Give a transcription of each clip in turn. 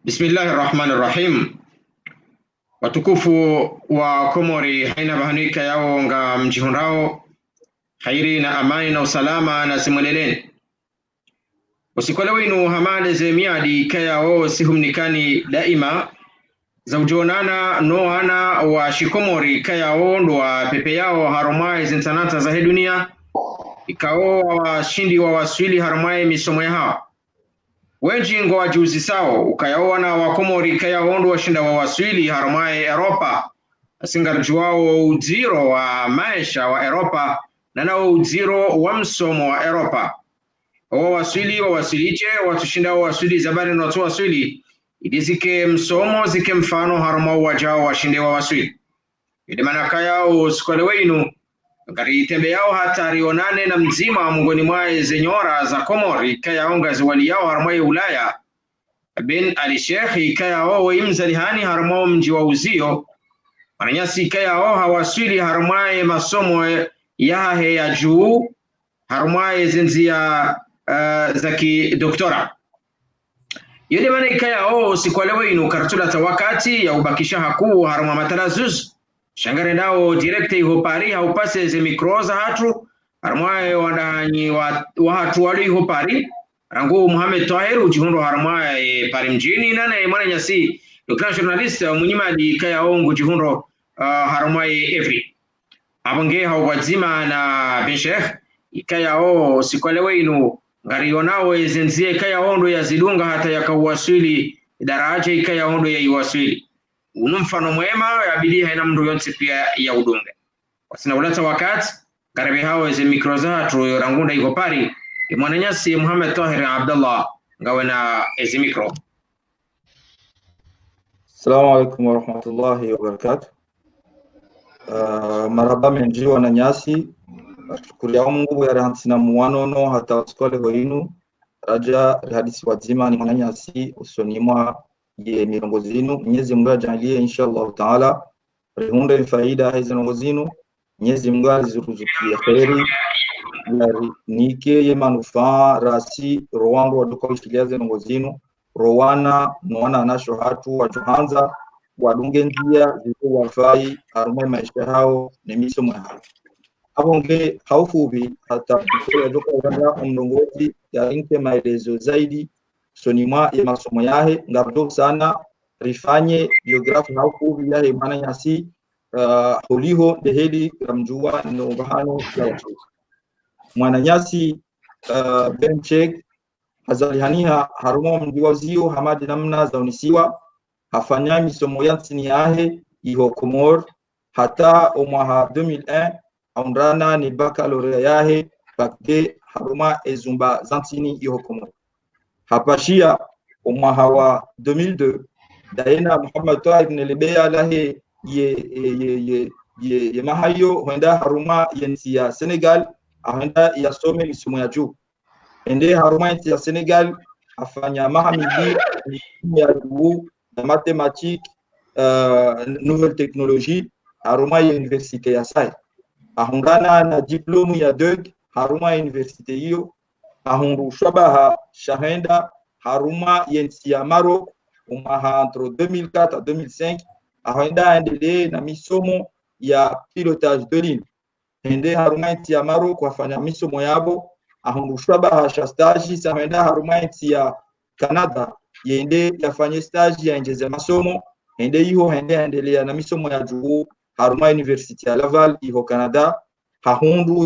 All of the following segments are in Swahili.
Bismillahirrahmanirrahim. Watukufu wa Komori haina bahanika yao nga mjihundao khairi na amani na usalama na simweleleni usikole winu hamade ze miadi kayao sihumnikani daima za ujonana noana wa shikomori kayao ndwa pepe yao harumaye zintanata za he dunia ikao washindi wa waswili harumaye misomo ya hawa wenji ngo wajuzi sao ukayaona wa Komori kayaondo washinda wa waswili harumaye Europa asingarju wao uziro wa maisha wa Europa na nao uziro wa msomo wa Europa wa waswili wa wasiliche watushinda wa waswili zabari na watu waswili idizike msomo zike mfano haruma wajao washinde wa waswili idimana kayao sikole weinu ngari tembe yao hata rionane na mzima mungoni mwae zenyora za Komori kayaonga ziwali yao harumaye Ulaya bin alishekhi kayao imzalihani harumaye mji wa uzio mananyasi kayao hawaswili harumaye masomo yahe ya juu harumaye zenzia zaki doktora yode mana kayao sikwalewe inu kartula tawakati ya ubakisha haku haruma matalazuz shangare nao direkte iho pari haupase ze mikroza hatu harmaye wadanyi wa hatu wali iho pari rangu Muhammad Tahiru jihundo harmaye pari mjini nane mwana nyasi doktora journalist munyima di kaya ongu jihundo harmaye every abange hawazima na bin Sheikh ikaya o sikwalewe inu ngarionao ezenzie kaya ondo ya zidunga hata yakawasili daraja ikaya ondo ya iwasili unumfano mwema ya bidii haina mndu yonse pia ya udunge wasina ulata wakati karibi hao ze mikrozatu rangunda iko pari mwananyasi Muhammad Tahir Abdullah ngawe na ezi mikro. Assalamu alaikum wa rahmatullahi wa barakatuh. Maraba menji wananyasi shukuria Mungu ya rahansina muwanono hata usikole hoinu raja hadisi wazima ni mwananyasi usonimwa ye mirongo zinu Mwenyezi Mungu ajalie inshallah taala rihunde faida hizo mirongo zinu Mwenyezi Mungu aziruzukie khairi nike ye manufaa rasi rowango waduko shiliaze mirongo zinu rowana noana nasho hatu wajuhanza wadunge njia ziku wafai arume maisha hao ni misomo hao abonge haufubi hata kutoa doka wanda mlongozi ya inke maelezo zaidi sonima ya masomo yahe ngardo sana rifanye biografi haufubi yahe mana nyasi holiho dehedi ramjua no bahano ya mwana nyasi benchek hazalihaniha harumo mdiwazio hamadi namna za unisiwa hafanya misomo yansini yahe iho Komor hata umwaha 2001 aundrana ni baccalaureat yahe bakde haruma ezumba zantini iho Komor hapashia umwaha wa 2002 daena Muhammad Tahir Nelebea lahe ye mahayo huenda haruma yensi ya Senegal ahenda yasome misomo ya juu ende haruma yensi ya Senegal afanya mahamidi ya juu na mathématique nouvelle technologie haruma ya universite ya Sai ahungana na diplome ya DEG haruma ya universite hiyo ahungu shabaha shahenda haruma yensi ya Maroc umaha entre 2004 à 2005 ahenda endelee na misomo ya pilotage de ligne ende haruma yensi ya Maroc wafanya misomo yabo ahungu shabaha stage ahenda haruma yensi ya Canada yende yafanye stage ya njeze masomo ende hiyo hende endelea na misomo ya juu haruma university ya Laval iho Canada hahundu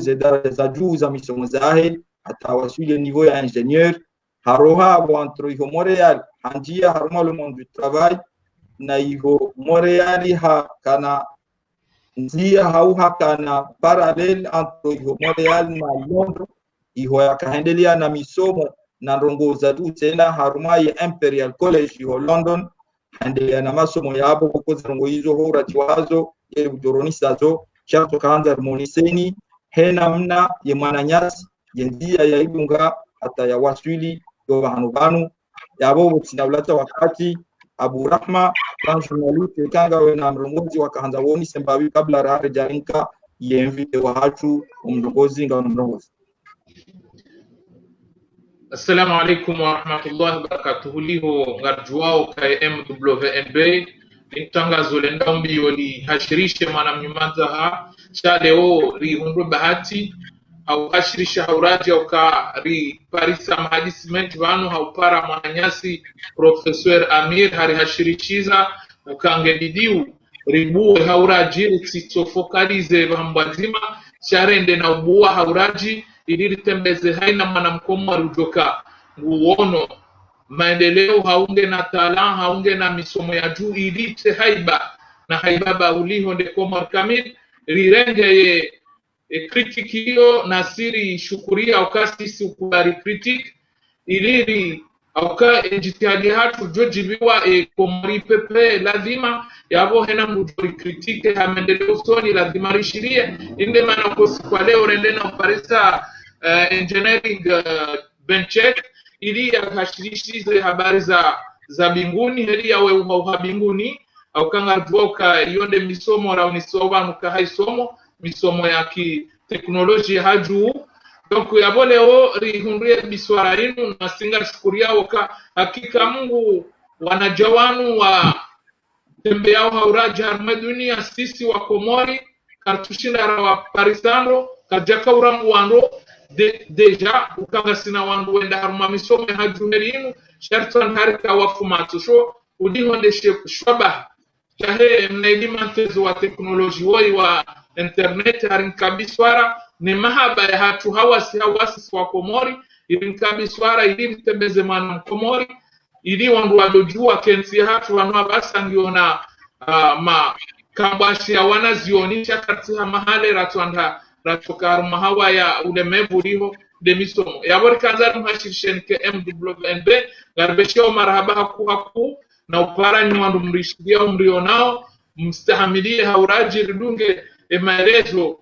za juu za misomo zahe hata wasule niveau ya ingénieur haroha wantro iho Montreal hanjia haruma le monde du travail na iho Montreal ha kana nzia hauha kana parallel entre iho Montreal na Londres iho yakaendelea na misomo na rongoza tu tena haruma ya Imperial College iho London endelea na masomo yabo kuko rongo hizo horati wazo ye udoronisa zo chato kaanza harmoniseni hena mna ye mwananyasi yendia ya ibunga hata ya waswili yo bahanubanu yabo tinaulata wakati Abu Rahma journaliste kanga wena mrongozi wakaanza woni sembawi kabla rare jarinka ye mvite wa hatu mrongozi nga mrongozi. Assalamu alaikum wa rahmatullahi wa barakatuhu. Liho ngarjuao ka MWNB intangazo lenda mbio li hashirishe mwanamnyumanza ha leo rihundwe bahati au hashirisha hauraji au ka ri parisa mahadisment vanu haupara mwananyasi Professor Amir hari hashirishiza ukangedidiu ribuwe hauraji rititofokalize vambazima sharende na ubuwa hauraji ili ritembeze haina mwanamkomo rujoka nguono maendeleo haunge na taala haunge na misomo ya juu ilite haiba na haibaba uliho ndekoma kamili rirenge ye critic hiyo na siri shukuria ukasisi ukubari critic iliri auka jitihadi hatu jojibiwa komari pepe lazima yabo hena mujori kritike hamendeleo soni lazima rishirie inde mana kosi kwa leo rendena uparisa engineering benchek ili yakashirishize habari za binguni heli yawe uha binguni au kanga duoka yonde misomo ra unisoba nuka haisomo misomo ya ki teknolojia haju donc yabo leo rihundrie biswara inu na singa shukuria waka hakika Mungu wanajawanu wa tembeao hauraja armadunia sisi wa Komori kartushinda wa parisando kajaka urangu wando deja ukanga sina wandu wenda haruma misome hajumeriinu shartan harika wafumatu sho udihonde shwaba chahe mnailimantezo wa teknoloji woi wa internet harinkabiswara ni mahaba ya hatu hawasi wa Komori ilinkabiswara ili mtembeze mwana Komori ili wandu wadojua kensi hatu wanua basangiona ma kambashi ya wanazionisha katika mahale ratuanda ratoka mahawa ya ulemevu liho demisomo yabori kanzari mhashirishen ke MWNB garbeshio marhaba haku na upara nywandu mrishidia umrionao mstahamilie hauraji ridunge maelezo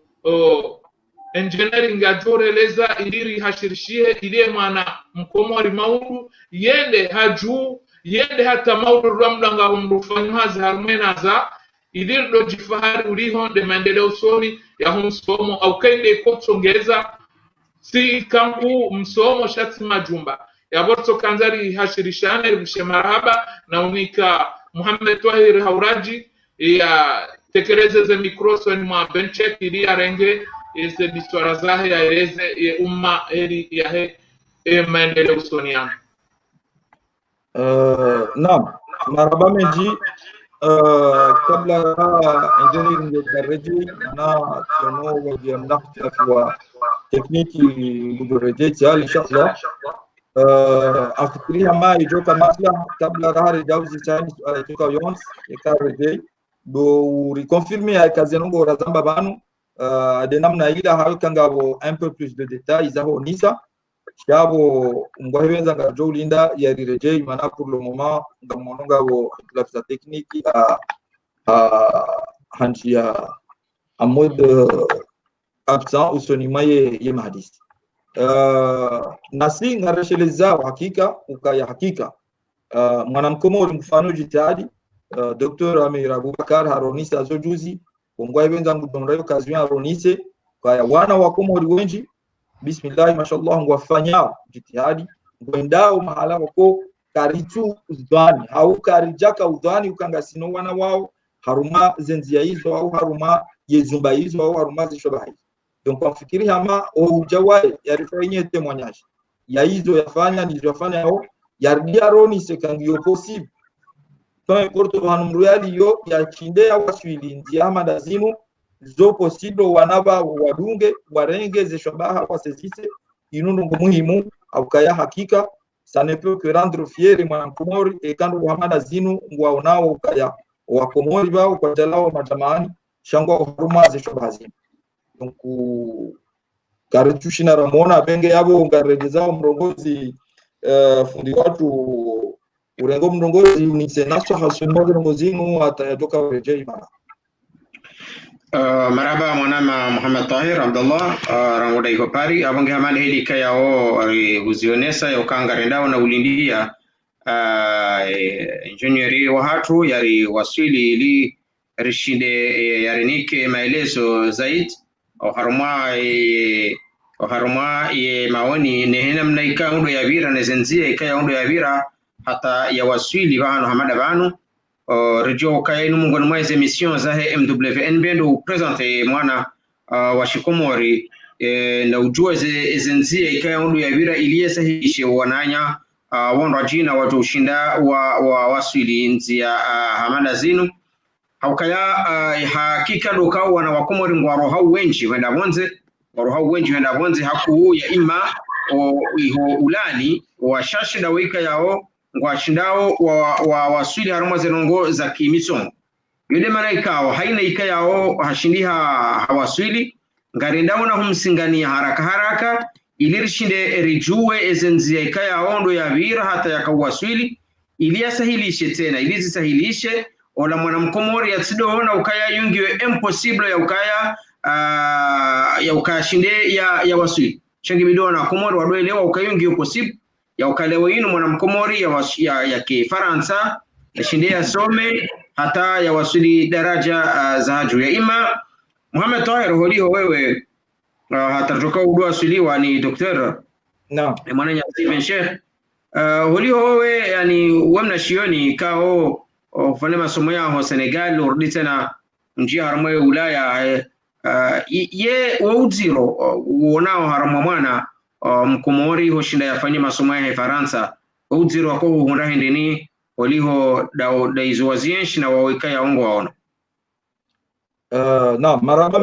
engineering ajoreleza iliri hashirishie ilie mwana mkomori maudu yende haju yende hata maudu ramdanga umrufanyuhazi harumenaza ilir do jifahari uliho de maendeleo soni ya humsomo au kainde kotsongeza si kangu msomo shati majumba ya borto kanzari hashirishane mshe marhaba na unika Muhammad Tahir Hauraji ya tekeleze mikrofoni mwa benchek ili arenge ese biswara zahe ya eleze umma eli ya he maendeleo soniana. Naam, marhaba meji kabla engineering karreji na tono wajia mnafti wa tekniki gudureje hali inshallah afikiria ma ijoka masla kabla rahari jauzi chani toka yons karreji do reconfirmer ya kazenongo razamba banu de namna ila hakangabo un peu plus de détails zaho nisa yabo ngwaheza ngajo linda ya rireje mana pour le moment ngamononga bo la technique hanjia en mode absent usonima ye mahadis nasi ngaresheleza hakika ukaya hakika mwanamkomori mfano jitihadi Dr. Amir Abubakar haronisa azojuzi ngwaheza ngudonrayo occasion haronise kwa wana wa Komori wenji bismillah mashallah ngwafanya jitihadi ngwendao mahala wako karitu udhani au karijaka udhani ukangasino wana wao haruma zenzia hizo au haruma yezumba hizo au haruma zishobahi donc wafikiri hama ujawae yarifanye témoignage ya hizo yafanya nilizofanya hao yardia roni sekangio possible peu importe wanumruali yo ya chinde au aswili ndia madazimu zo possible wanaba wadunge warenge zeshobaha kwa sesise inundu muhimu au kaya hakika ça ne peut que rendre fier mwana Komori et quand Muhammad zinu ngwaonao ukaya wa Komori bao kwa jalao majamani shangwa huruma zeshobazi donc karichushina ramona benge yabo ngarejezao mrongozi fundi watu urengo mrongozi unisenaso hasumo mrongozi mu atatoka urejei mara maraba mwanama Muhammad Tahir Abdullah rangoda iko pari abonge hamani hili kaya uzionesa ya ukanga rendao na ulindia engineeri wa hatu yari wasili ili rishinde yarinike maelezo zaidi au haruma haruma ye maoni nehena mnaika undo ya vira nezenzia ikaya undo ya vira hata ya waswili vano hamada vano rejo kaya inu mungu mweze emission zahe MWNB ndo presente mwana wa Shikomori na ujua zenzia ikaya undo ya vira iliye sahihishe wananya wando jina watu ushinda wa waswili nzia hamada zinu haukaya hakika doka wana wakomori ngwaro hau wenji wenda bonze haku ya ima iho ulani wa shashida wika yao ngwashindao wa waswili haruma zenongo za kimisongo yule mana ikao haina ika yao hashindiha hawaswili ngarendao na humsingania haraka ilirishinde rijuwe ezenzia ika yao ndo ya vira hata yaka waswili iliyasahilishe tena ilizisahilishe ola mwana mkomori ya tsido na ukaya yungiwe impossible ya ukaya shinde ya waswili shangi bidona komori wadoelewa ukayungiwe possible ya ukalewa inu mwana mkomori ya kifaransa ya shinde ya some hata ya waswili daraja za juu ya ima Muhammad Tahir holiho wewe hata toka udua waswiliwa ni doktor na mwana ya Stephen Sheikh holiho wewe yani wemna shioni kao ufanye masomo yao Senegal urudi tena njia haramo ya Ulaya ye wauziro uonao haramo mwana mkomori hoshinda yafanye masomo ya Faransa wauziro wako huunda hendeni waliho daizo wazienshi na waweka ya ongo waona na maraba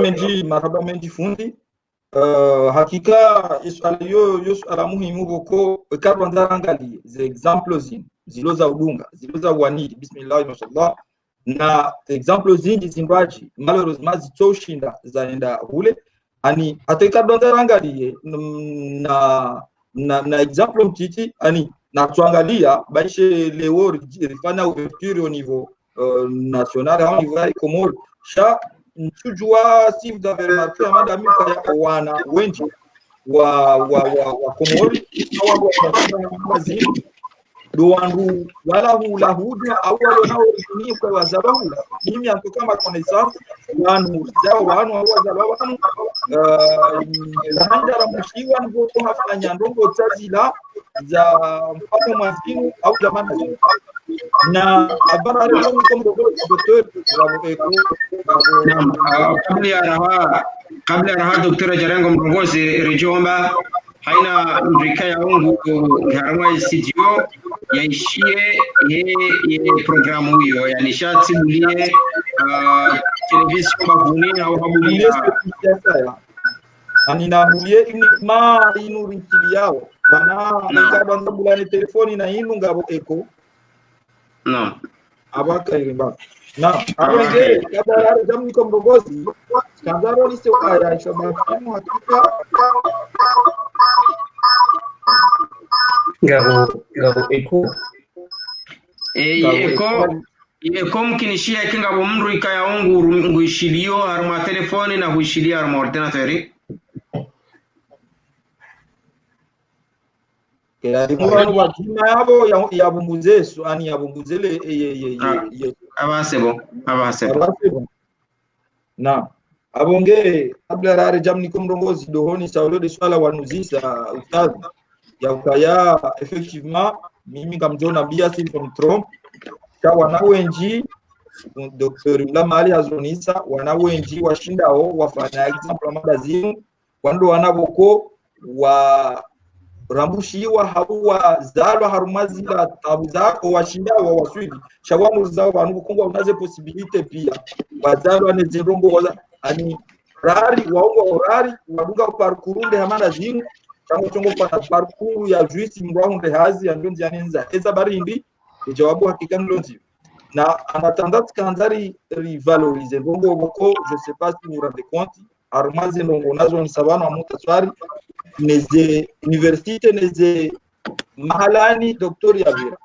menji fundi hakika iswala yo swala muhimu boko kabanda angali ze examples zilo za udunga zilo za wanidi bismillah mashallah na examples zingi zimbaji malheureusement zitoshinda zaenda hule ani atakabanda angali na example mtiti ani na tuangalia baishe leo rifanya ouverture au niveau national au niveau Comore sha mtujua si vous avez remarqué madame kaya wana wengi wa Komori doandu wala hula huda au wala nao ni kwa wazabahu mimi anatoka makonaissance wanu zao wanu au wazabahu la handara mshiwa ngoto hafanya ndongo tazila za mfano mwazinu au jamani na abana leo kama doktor kabla raha doktora Jarango Mrongozi rejomba haina mrika ya ungu harama CGO yaishie ye programu hiyo yani shatibulie television babuni au habulia anina mulie ma inu rinkili yao wana ngabanda bulani telefoni na inu ngabo eko no abaka irimba na abenge kabla jamni kwa Mrongozi kanzaro ni sio aya shabamu hakika Gabo eko eko mkinishia kinga bomru ikaya ungu nguishilio harma telefoni na huishilia harma ordinatori Mwanu wa jina yabo ya bumbuzesu ani ya bumbuzele abasebo na abonge kabla rare jamni kwa Mrongozi dohoni saulo de swala wanuzisa ustadhi ya ukaya effectivement mimi kamjona bia si from kwa wanawenji Dr. Mali azonisa wanawenji washindao wafanya example magazine wando wanaboko wa rambushiwa hawa zalwa harumazila tabu zako washindao waswidi shawamu zao wanu kongwa unaze possibility pia wazalwa nezirongo waza ani rari waongo rari wadunga parcours hamana zinu kama chongo kwa parcours ya juice mrwaunde hazi ya ndonzi yanenza eza barindi jawabu hakika ndonzi na anatandati kanzari rivalorize bongo boko je sais pas si vous rendez compte armaze ndongo nazo ni sabana wa mutaswari neze universite neze mahalani doktor ya vira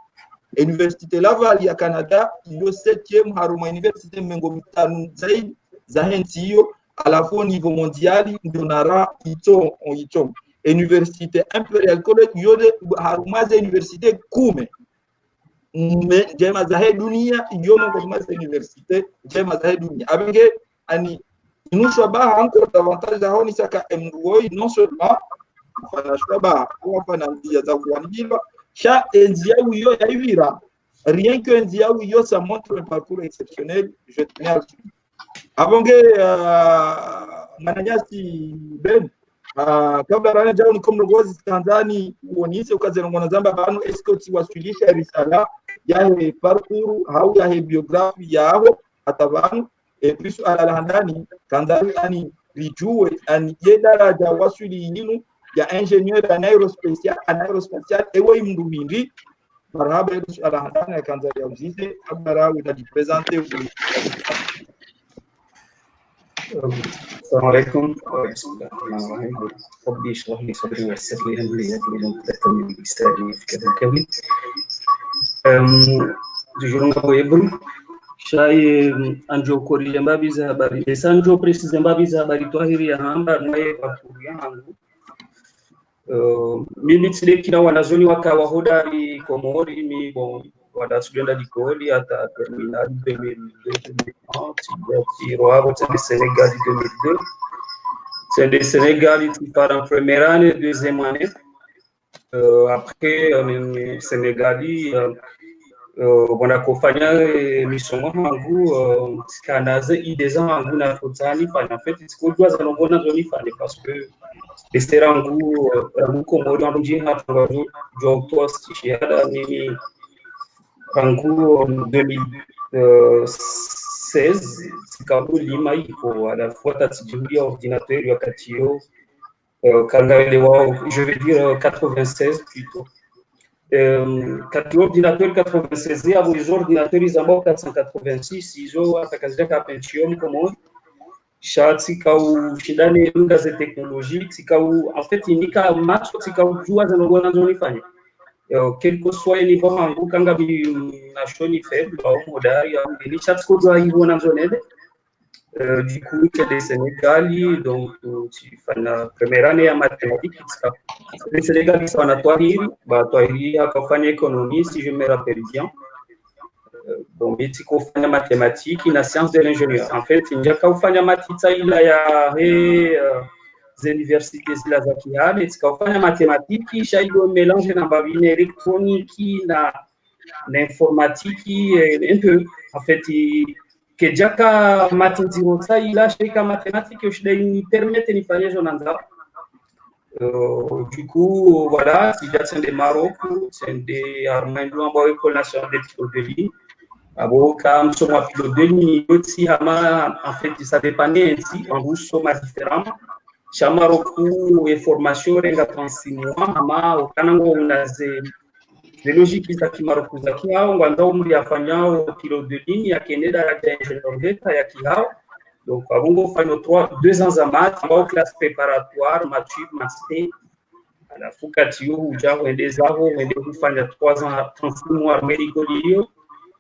universite Laval ya Canada iyo 7e haruma universite mengo mitanu zaidi za henti hiyo alafu niveau mondiali ndonara ito universite Imperial College yode harumaze universite kume jema za dunia iyomo kwa universite jema za dunia abenge ani nous choba encore davantage à honi saka mroi non seulement fana choba ou fana ndia za kuandiba cha enzia wiyo ya ivira rien que enzia wiyo ça montre un parcours exceptionnel je tenais à le dire avant que mananyasi ben kabla rana jao ni comme ngozi Tanzania uonise ukazerongona zamba banu escort wasilisha risala ya parcours au ya biography yao atabanu et puis alahandani Tanzania ani rijue ani yedaraja wasuli ninu ya ingénieur en aérospatial ewe mndumindi marhaba alahandani Tanzania uzise abara wida présenter السلام عليكم بسم الله الرحمن الرحيم ربي اشرح لي صدري ويسر لي امري واحلل عقدة من لساني يفقهوا قولي toujours ngoyebru shay anjo kori mbabi za habari esanjo precise mbabi za habari twahiri ya hamba naye bakuri yangu mimi tsile kila wanazoni wakawa hodari komori mi bon wala student dikoli hata terminal 2002 Roabo de Sénégal 2002 c'est de Sénégal qui part en première année deuxième année après Sénégali wanakofanya misomo hangu kanaze ideza hangu na futani fanya fait sikujua za ngona zoni fanya parce que esterangu komori anji hapa jo post shiada mimi hangu 2016 sikabu lima iko à la fois tatijulia ordinateur wakati yo kangaele wao je vais dire 96 plutôt kati ordinateur 96 ya les ordinateurs ambao 486 hizo atakazika Pentium comme shati kau shindani lugha za teknolojia tikau en fait inika match tikau jua za ngona zonifanya quel que soit le niveau hangu kanga bi nashoni faible au modari au ni chat ko do hivyo na zonede du coup que les Sénégalais donc tu fais la première année en mathématiques les Sénégalais sont à Touahiri Touahiri akafanya économie si je me rappelle bien bon mais tu kufanya mathématiques na sciences de l'ingénieur en fait njaka ufanya matita ila ya les universités zila za kihale tukafanya matematiki shaido mélange na babine électronique na informatique un peu en fait que jaka matiziro sa ila shika mathématique je lui permettre de faire jonanza du coup voilà si j'ai des Maroc c'est des Armando en école nationale de pilote abo kam soma pilote de ligne aussi hama en fait ça dépendait ainsi en rouge soma différemment Chamaroku et formation renga 36 mois ama ukanango unaze les logiques za kimaroku za kiao nganda umri afanyao pilote de ligne yakende daraja ya ingénieur d'etat ya kiao donc abongo fanyo 2 ans à maths ambao classe préparatoire matric master ala fukati yo uja wende zao wende kufanya 3 ans 36 mois médico dio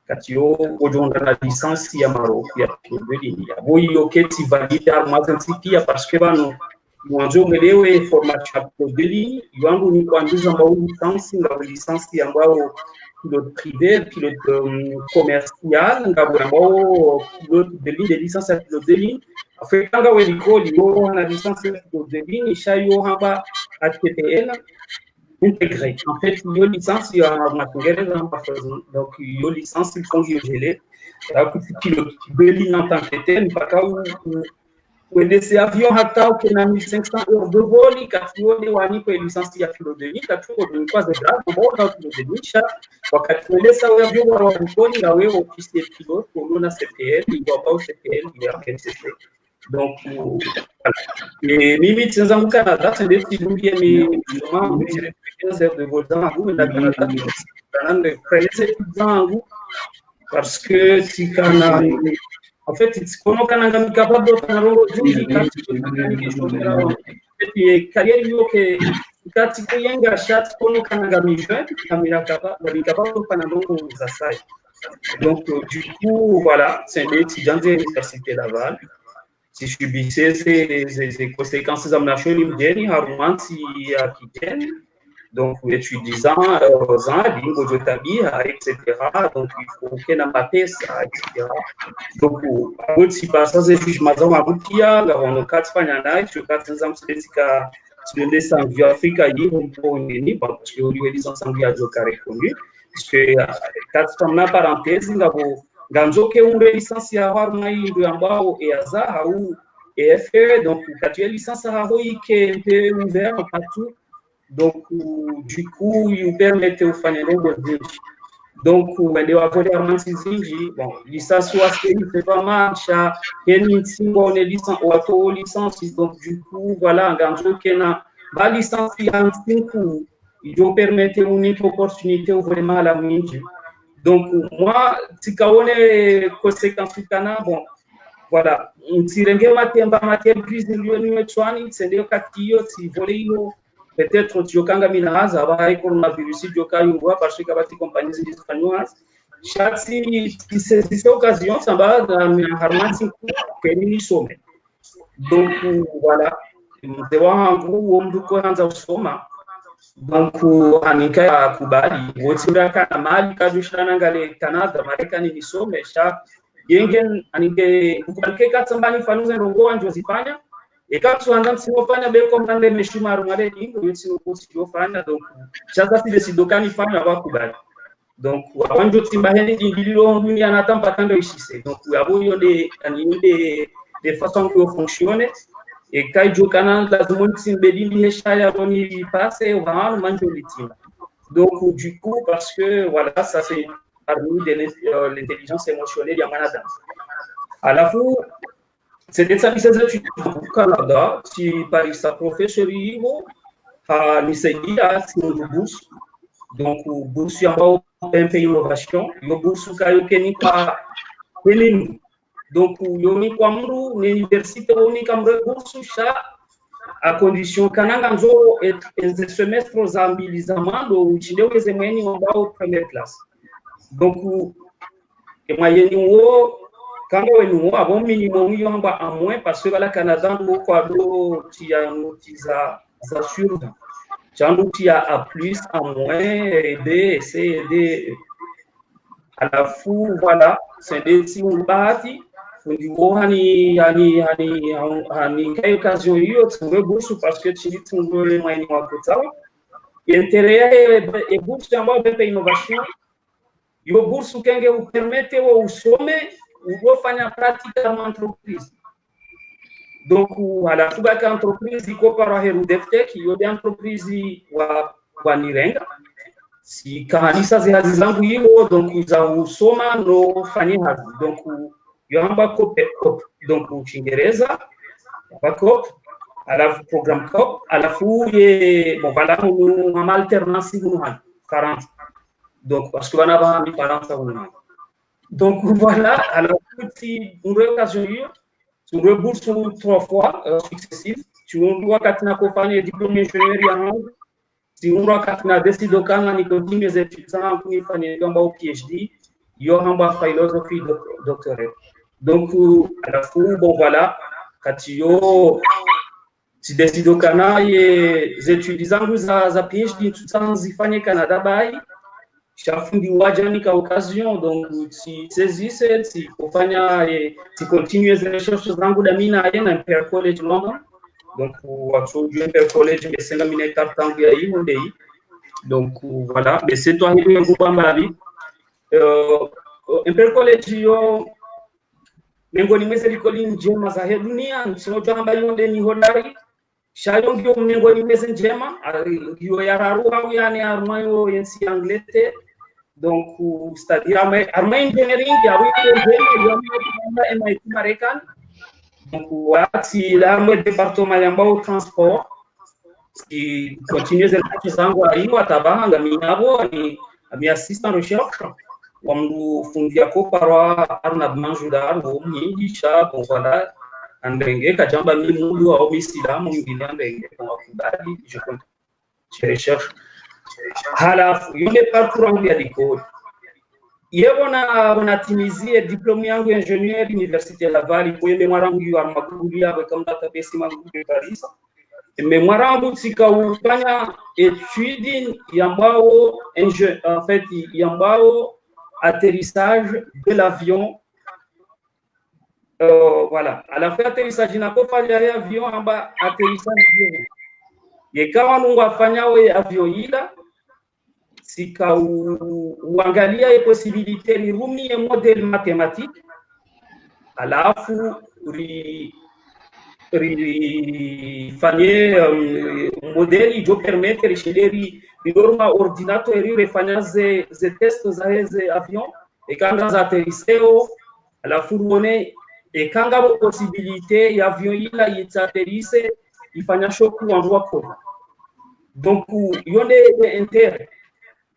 katio ojonda na licence ya Maroc ya pilote de ligne boyo keti valide armazen pia parce que bano mwanzo mwelewe formation de ligne yangu ni kuanza mbao lisansi ambao pilote privé pilote commercial ngabo pilote de ligne de licence ya pilote de ligne afekanga welikoli yo na licence ya pilote de ligne shayo haba HTTL intégré en fait yo licence ya matingereza hapa donc yo licence ils font gelé la pilote de ligne en tant que tel mpaka Wendese avion hata ukena 1500 € de vol katione wanipo lisansi ya pilote de ligne katuko ni kwa zebra mbona pilote de ligne wakati wendesa avion wa rikoni na wewe officier pilote unaona CPL ndio bao CPL ya MCC donc mimi tsanzangu Canada c'est tidungie mi kama 15 heures de vol dans vous na Canada dans presse zangu parce que si kana en fait c'est comment kananga mikapable de faire rongo juu kati carrière yo que kati kuyenga chat kono kananga mijoint kamera capable de faire rongo za sai donc du coup voilà c'est des étudiants de l'université Laval si subissait ces conséquences amnachoni mjeni harumanti ya kijeni donc étudiants lingo de tabia etc. Donc il faut que na mapesa etc. Donc aussi passas e jugement za mabutia ngabona kati fanya nayo kati nzam sedika tibende sangi Afrika yi pour nini parce que lui disant sangi a jo carré connu parce que kati fanya parenthèse ngabo nganzoke une licence ya harma yi ambao e aza au EFE donc kati ya licence hao ike ouvert partout. Donc, du coup, il permet de faire un nombre de choses. Donc, on a bon, licence c'est pas mal, on est licence, donc du coup, voilà, la licence, il doit permettre une opportunité vraiment à la minute. Donc, moi, si on est conséquent sur Cana, bon, voilà, si on a matière plus de l'union, c'est le cas qui si voulez, peut-être Tiokanga Minaza, avec coronavirus, Tiokanga, parce que les compagnies espagnoles, chaque si c'est occasion, ça va dans un harmonie qui sommet. Donc, voilà, nous devons en gros, on doit faire un soma. Donc, on est à Kubali, on est à Mali, Kadushanangale, Canada, Marekani, ni sommet, chaque yengen, on est à Katsambani, Fanous et Rongo, en Josipania. Et quand tu entends si on fait bien comme dans les méchants armés, il si on fait donc chaque fois que c'est dokan il fait avoir Kubali. Donc avant de t'imaginer il y a un temps pas tant de ici. Donc avant il y a des façons que fonctionne et quand je canal dans le monde c'est béni les chaya on y passe on va manger les teams. Donc du coup parce que voilà ça c'est parmi de l'intelligence émotionnelle ya manada. À la fois c'est des services étudiants au Canada, si par sa professeur a l'ICI a une bourse, donc bourse y a un pays innovation, une bourse qui a été pas élevée. Donc yomi kwamru l'université oni kamre bourse cha à condition kananga nzo et semestre zambilizama do uchile weze mweni ambao première classe. Donc et moyenne wo quand on a un minimum à moins parce que le Canada tu as sur tu as A plus à moins B C D à la fou voilà c'est des si on bâti on dit hani quelle occasion yo tu veux bourse parce que tu dis tu veux les moyens à côté intérêt et bourse d'abord de innovation yo bourse kenge vous permettre au sommet ou faire pratique dans l'entreprise. Donc, à la fois que l'entreprise, il faut par exemple DFT, qui est une entreprise wa nirenga. Si kanisa zihazizangu donc ils ont soma no fani hazi. Donc, il y a un backup, donc au Chingereza, backup, à la programme COP, à la fois, bon voilà, on a une alternance 40. Donc, parce qu'on a mis 40 à donc voilà, alors si une occasion, tu rembourses 3 fois successifs, tu dois qu'à compagnie diplôme ingénieur en si on doit qu'à décider de quand on continue les études sans qu'on fasse un PhD, il y aura un philosophie doctorat. Donc à la fois, bon voilà, quand tu décides de quand les étudiants za PhD tout ça en Zifane Canada bail. Chafundi wajani ka occasion donc si saisissez si kufanya si continuer les recherches zangu da mina na Imperial College London donc watu Imperial College mesenga mina tangu ya hiyo ndei donc voilà mais c'est toi hiyo ngumba mbabi Imperial College yo miongoni mwa serikali njema za dunia sio kwamba yonde ni hodari shayo ngio miongoni mwa njema hiyo ya raruha yani armayo yensi Angleterre. Donc, c'est-à-dire, arma engineering, il y a eu MIT Marekani. Donc, voilà, si l'arme département y a un transport, si continue les choses en Guaïo, à Tabanga, Minabo, et assistant recherche, comme nous fondons par Arnab Manjoudar, ou Mindisha, donc voilà, en Bengue, Kajamba Mimou, ou Missila, mon Guinéen Bengue, je compte, je recherche. Halafu yule parcours yangu ya dikodi yebona timizie diplome yangu ya ingénieur université Laval kwa mémoire yangu ya maguru ya kama database yangu ya Paris Mwarangu sikaufanya étude yambao en fait yambao atterrissage de l'avion. Voilà, à la fin atterrissage inapofanya avion amba atterrissage ye kama nungu afanya we avion ila sika uangalia ye possibilité ni rumi ye modèle mathématique alafu rifanye modeli jo permettre rishideri ridorma ordinateur rifanya ze test za heze avion ekanga za atterrisseo alafu ruone ekanga possibilité ya avion ila yitsaterrise ifanya shoku endroit koma donc yonde intérêt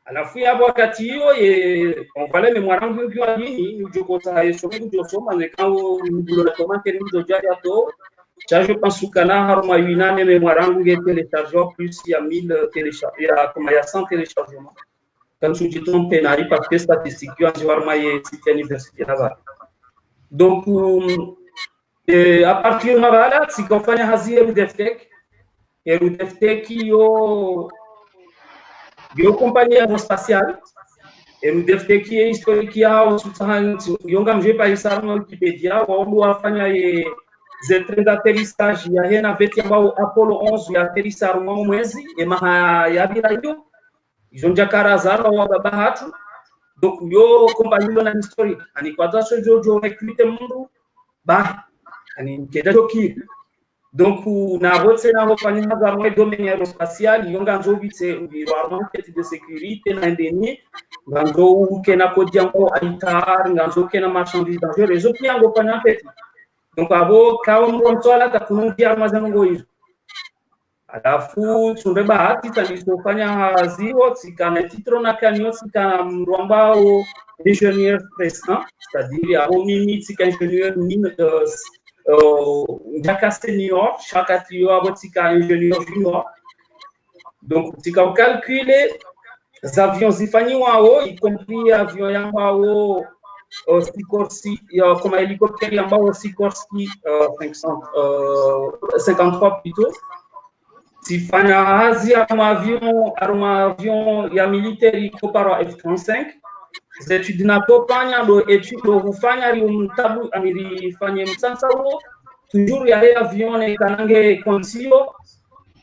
alafu ya wakati hiyo ye onvale memoire yangu kwa nini ujokota yeso ujosoma nekao ndulo kama keri ujojari ato je pense que kana harma yinane memoire yangu ge télécharger plus ya 1000 téléchargements ya comme ya 100 téléchargements quand tu te trompes penari parce que statistique yo harma ye site université là donc à partir de là si qu'on fait hazi RUDEFTEC yo compagnie aérospatiale RUDEFTEC est historique ya yonga mje pa isarno Wikipedia wao wafanya ye zetre d'atterrissage ya hena veti ambao Apollo 11 ya atterrissage mwezi emaha ya bila hiyo ijonja karazana wa baba hatu donc yo compagnie na historique ani kwa so jojo recruter mundu ba ani kedacho ki donc na vote na compagnie za mwe domaine aérospatial yonga nzobitse environnement de sécurité na ndeni nganzo kena kodiango aitar nganzo kena marchandise dangereux zo piango pana peti donc abo kawo mrontola takunungia mazango hizo alafu tunde bahati talisofanya zio tikana titro na kanyo tikana mrwambao ingénieur président c'est-à-dire abo mimi tika ingénieur mine Jaka senior, chaque trio a tika ingénieur junior. Donc, tika on calcule les avions zifani wao, y compris avion yambao Sikorsky, comme hélicoptère yambao Sikorsky 53 plutôt. Zifani Asia avion ya militaire y comparo F-35. Zetude na kopanya do etude do kufanya riumtabu amirifanye msansawo toujours ya avion kanange konsio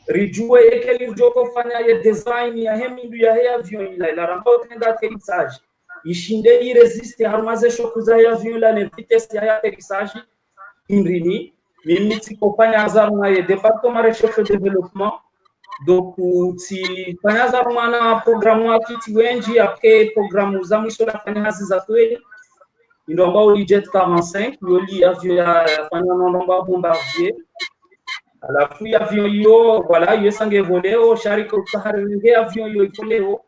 rijue ekeli joko fanya ye design ya hemindu ya avion ila rambo tenda atterrissage ishinde i resiste harmaze shoku za avion la ne vitesse ya atterrissage imrini mimi tikofanya azarma ye département recherche et développement. Donc si fanya zarumana programu akiti wenji apke programu za mwisho la fanya hazi za kweli ndomba uli jet 45 yoli avion ya fanya ndomba bombardier alafu avion yo voilà yo sange voleo shariko tahari avion yo ikoleo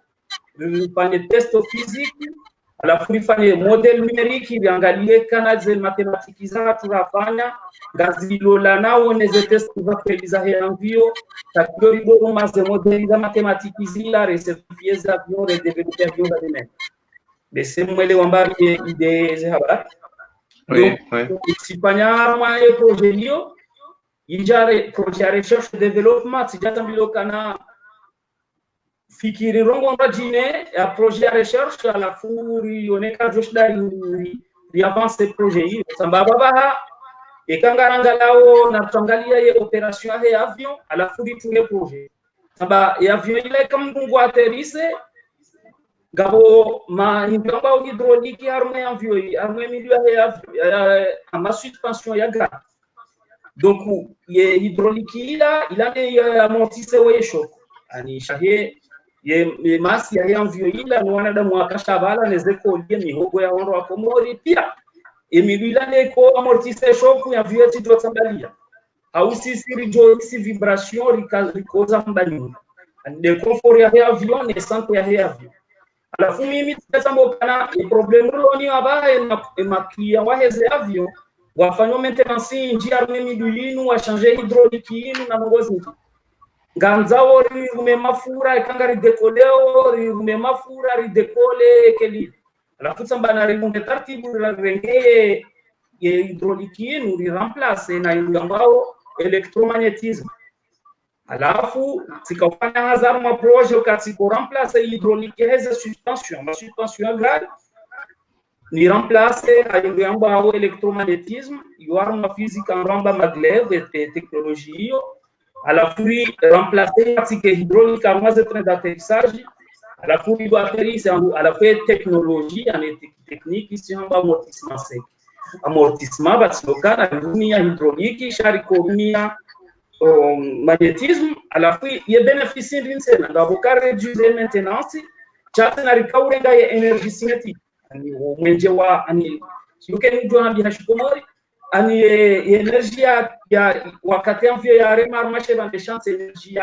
fanya test physique alafu ifanye model numérique viangalie kanali matematiki za turafanya gazilo la nao neze test za kueliza avion takori do maze model za matematiki zila recertifier za avion redeveloper avion za demain mais c'est mwele wambari idée za habari oui sipanya mwa projet lio injare projet recherche développement sijatambilo kana fikiri rongo mbajine ya projet ya recherche à la furi oneka joshda ri avance projet hii sambaba baha ekangaranga lao na tuangalia ye operation ya avion à la furi tunge projet samba ya avion ile kamngu aterrise gabo ma himbamba hydraulique arme avion arme milieu ya ama suspension ya gaz donc ye hydraulique il ne amortisseur wa choc ani shahe ye masi ya avion ila ni wanadamu akashabala nezeko lie mihogo ya ondo akomori pia emilila neko amortisseur choc ya avion ti dotambalia au sisi rijo si vibration rikoza mbani de confort ya avion ne santé ya avion alafu mimi tazamo kana problem roni abaye makia wa heze avion wafanya maintenance njia arme midulinu wa changer hydraulique inu na ngozi ganzao rirume mafura ikangari dekoleo rirume mafura ridekole keli alafu samba na rirume tartibu rengeye ye hydraulique inu ri remplacer na ngambao électromagnétisme alafu zikafanya hazard ma projet wakati ko remplacer hydraulique hizo suspension ma suspension gari ni remplacer hayo yamba au electromagnétisme yuar ma physique en ramba maglev et technologie hiyo alafu remplacer katika hydraulique arma za train d'atterrissage alafu batterie alafu technologie en technique ici en amortissement sec amortissement batokana dunia hydraulique sharikonia magnétisme alafu ye bénéficie d'une scène ngabo réduire maintenance chata na rikaurenga ya energy cinétique ani mwenje wa ani yuke ni jona bi hashikomori ani energy ya wakati amvyo ya remar marché dans des champs energy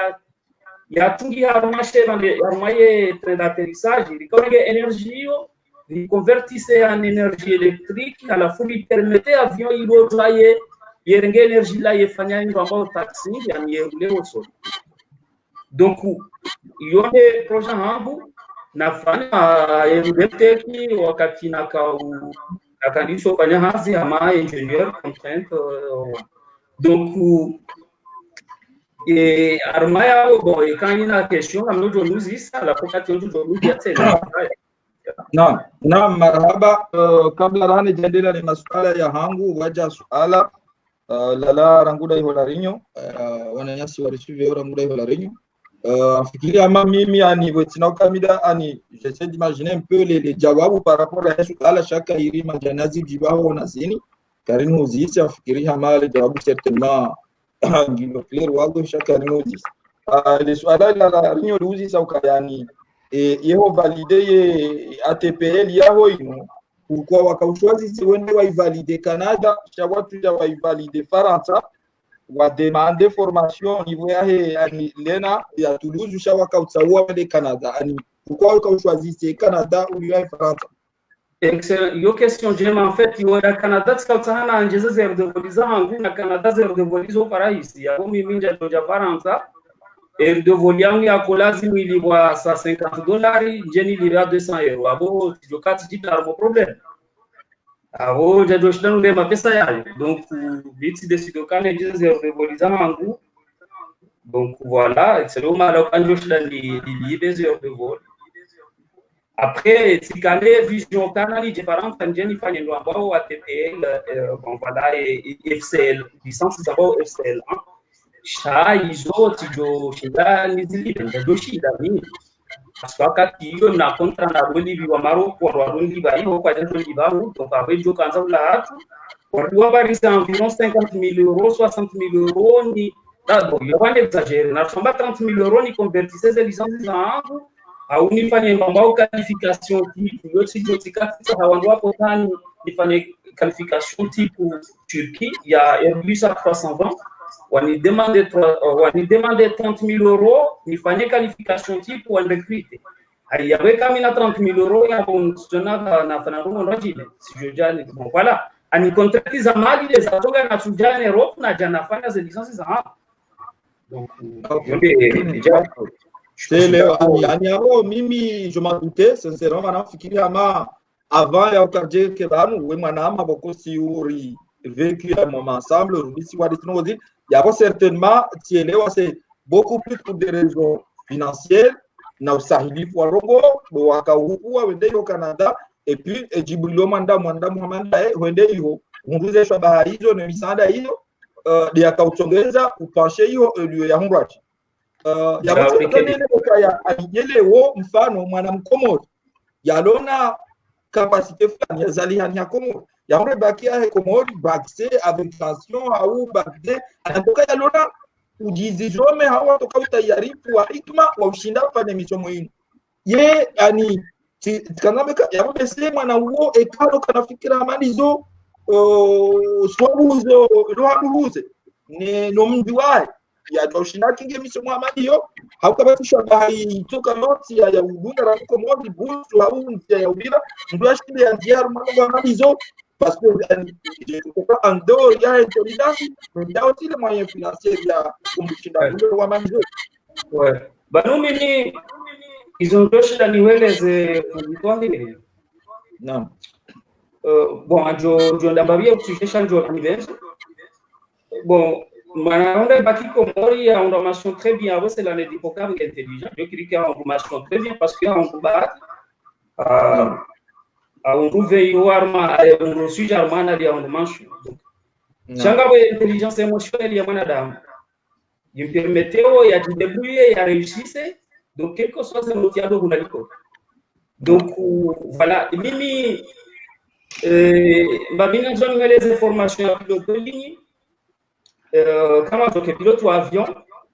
ya tungi ya marché dans des armaye train d'atterrissage rikaurenga energy yo riconvertissait en énergie électrique alafu permettait avion ilo twaye yerenge energy la yefanya ndio ambao taxi yani yerule oso donc yone projet hangu nafanya yerudeteki wakati nakandisho fanya hazi ama ingénieur contrainte donc armaya bon quand il y a question amno jonuzi ça la pokati ndio jonuzi yatena Naam, marhaba. Kabla rani jendela ni masuala ya hangu waja suala lala ranguda iho larinyo wananyasi warisuvi ora ranguda iho larinyo fikiri ama mimi ani wetina kamida ani j'essaie d'imaginer un peu les jawabu par rapport à suala shaka iri majanazi jibaho na zini karinu uzisi afikiri ama le jawabu certainement ngilo clear wago shaka karinu uzisi le suala la larinyo uzisi au kayani yeho valide ye ATPL yaho ino pourquoi wakauchoisi wende wa valide Canada cha watu ya wa valide Faransa wa demander formation niveau ya ani lena ya Toulouse cha wakautsawa wende Canada ani pourquoi wakauchoisi Canada ou ya Faransa excellent yo question jema en fait yo da Canada tsautana anjeza zero de voliza hangu na Canada zero de volizo parahisi ya mimi nja doja Faransa et de volume ya kolazimi ilibwa $50 jeni libya €200 abo jokati jipla mo problème abo jado shidanu le mapesa yayo donc vite décido kana jeze revolisa mangu donc voilà c'est le mal quand je l'ai lié heures de vol après tikale vision kana ni différente jeni fanye ndo ambao ATPL bon voilà et FCL licence d'abord FCL sha hizo tijo shida nizili ndio shida mimi parce que wakati hiyo na kontra na Bolivia wa Morocco wa Bolivia hiyo kwa ndio Bolivia donc avec jo kanza la hatu kwa bari c'est environ 50,000 euros 60,000 euros ni d'abord il va exagérer na samba 30,000 euros ni convertissez les licences zangu au nifanye mambo qualification type yote yote hawandu hapo tani nifanye qualification type Turquie il y a Airbus A320 wani demande 30,000 euros nifanye qualification type ou recruter ayaweka mina 30,000 euros ya bonstona na fanarumo ndojile sijojani bon voilà ani contract za mali les atonga na tujane Europe na jana fanya za licence za hapa donc c'est le ani aro mimi je m'en doutais sincèrement nafikiri ama avant ya ukaje ke banu we mwana ama bokosi uri vécu un moment ensemble ici wa ditinozi il y a certainement c'est beaucoup plus pour des raisons financières na usahili pour rongo wakaukua wende yo Canada et puis jibrilo mwanda muhamanda wende hiyo nguze shwa bahari hizo na misanda hiyo ya kauchongeza upanshe hiyo ya hungwachi ya anyelewo mfano mwana mkomori yalona capacité fulani ya zalihani ya Komoro yaone bakia he Komori bakse avec tension au bakde anatoka yalona ujizijome hawa toka utayarifu wa hikma wa ushinda fanya misomo hii ye ani kanameka yaone sema na uo ekalo kanafikira amanizo swabuzo rohabuze ne nomdiwae ya toshinda kinge misomo amaniyo haukabatisha bahai toka noti ya ubunda ra Komori busu au ntia ya ubira ndio ashinde ya diaru mambo amanizo parce que en dehors il y a une solidarité mais il y a aussi les moyens financiers là comme tu wa manzo ouais banu mimi ils tosha niweleze kujitwali naam bon jo ndababia kushikisha njo universe bon Manaonde baki Komori a une formation très bien. C'est l'année d'hypocabre intelligent. Je crois qu'il y a une formation très bien parce qu'il y a un combat. On trouve un sujet armé à une dimension. Changa intelligence émotionnelle, il y a madame. Il permettait, il y a du débrouiller, il y a réussi. Donc, quelque chose c'est notre yado hunaliko. Donc, voilà. Mimi, babina j'aime les informations à pilote de ligne. Kama toke pilote wa avion,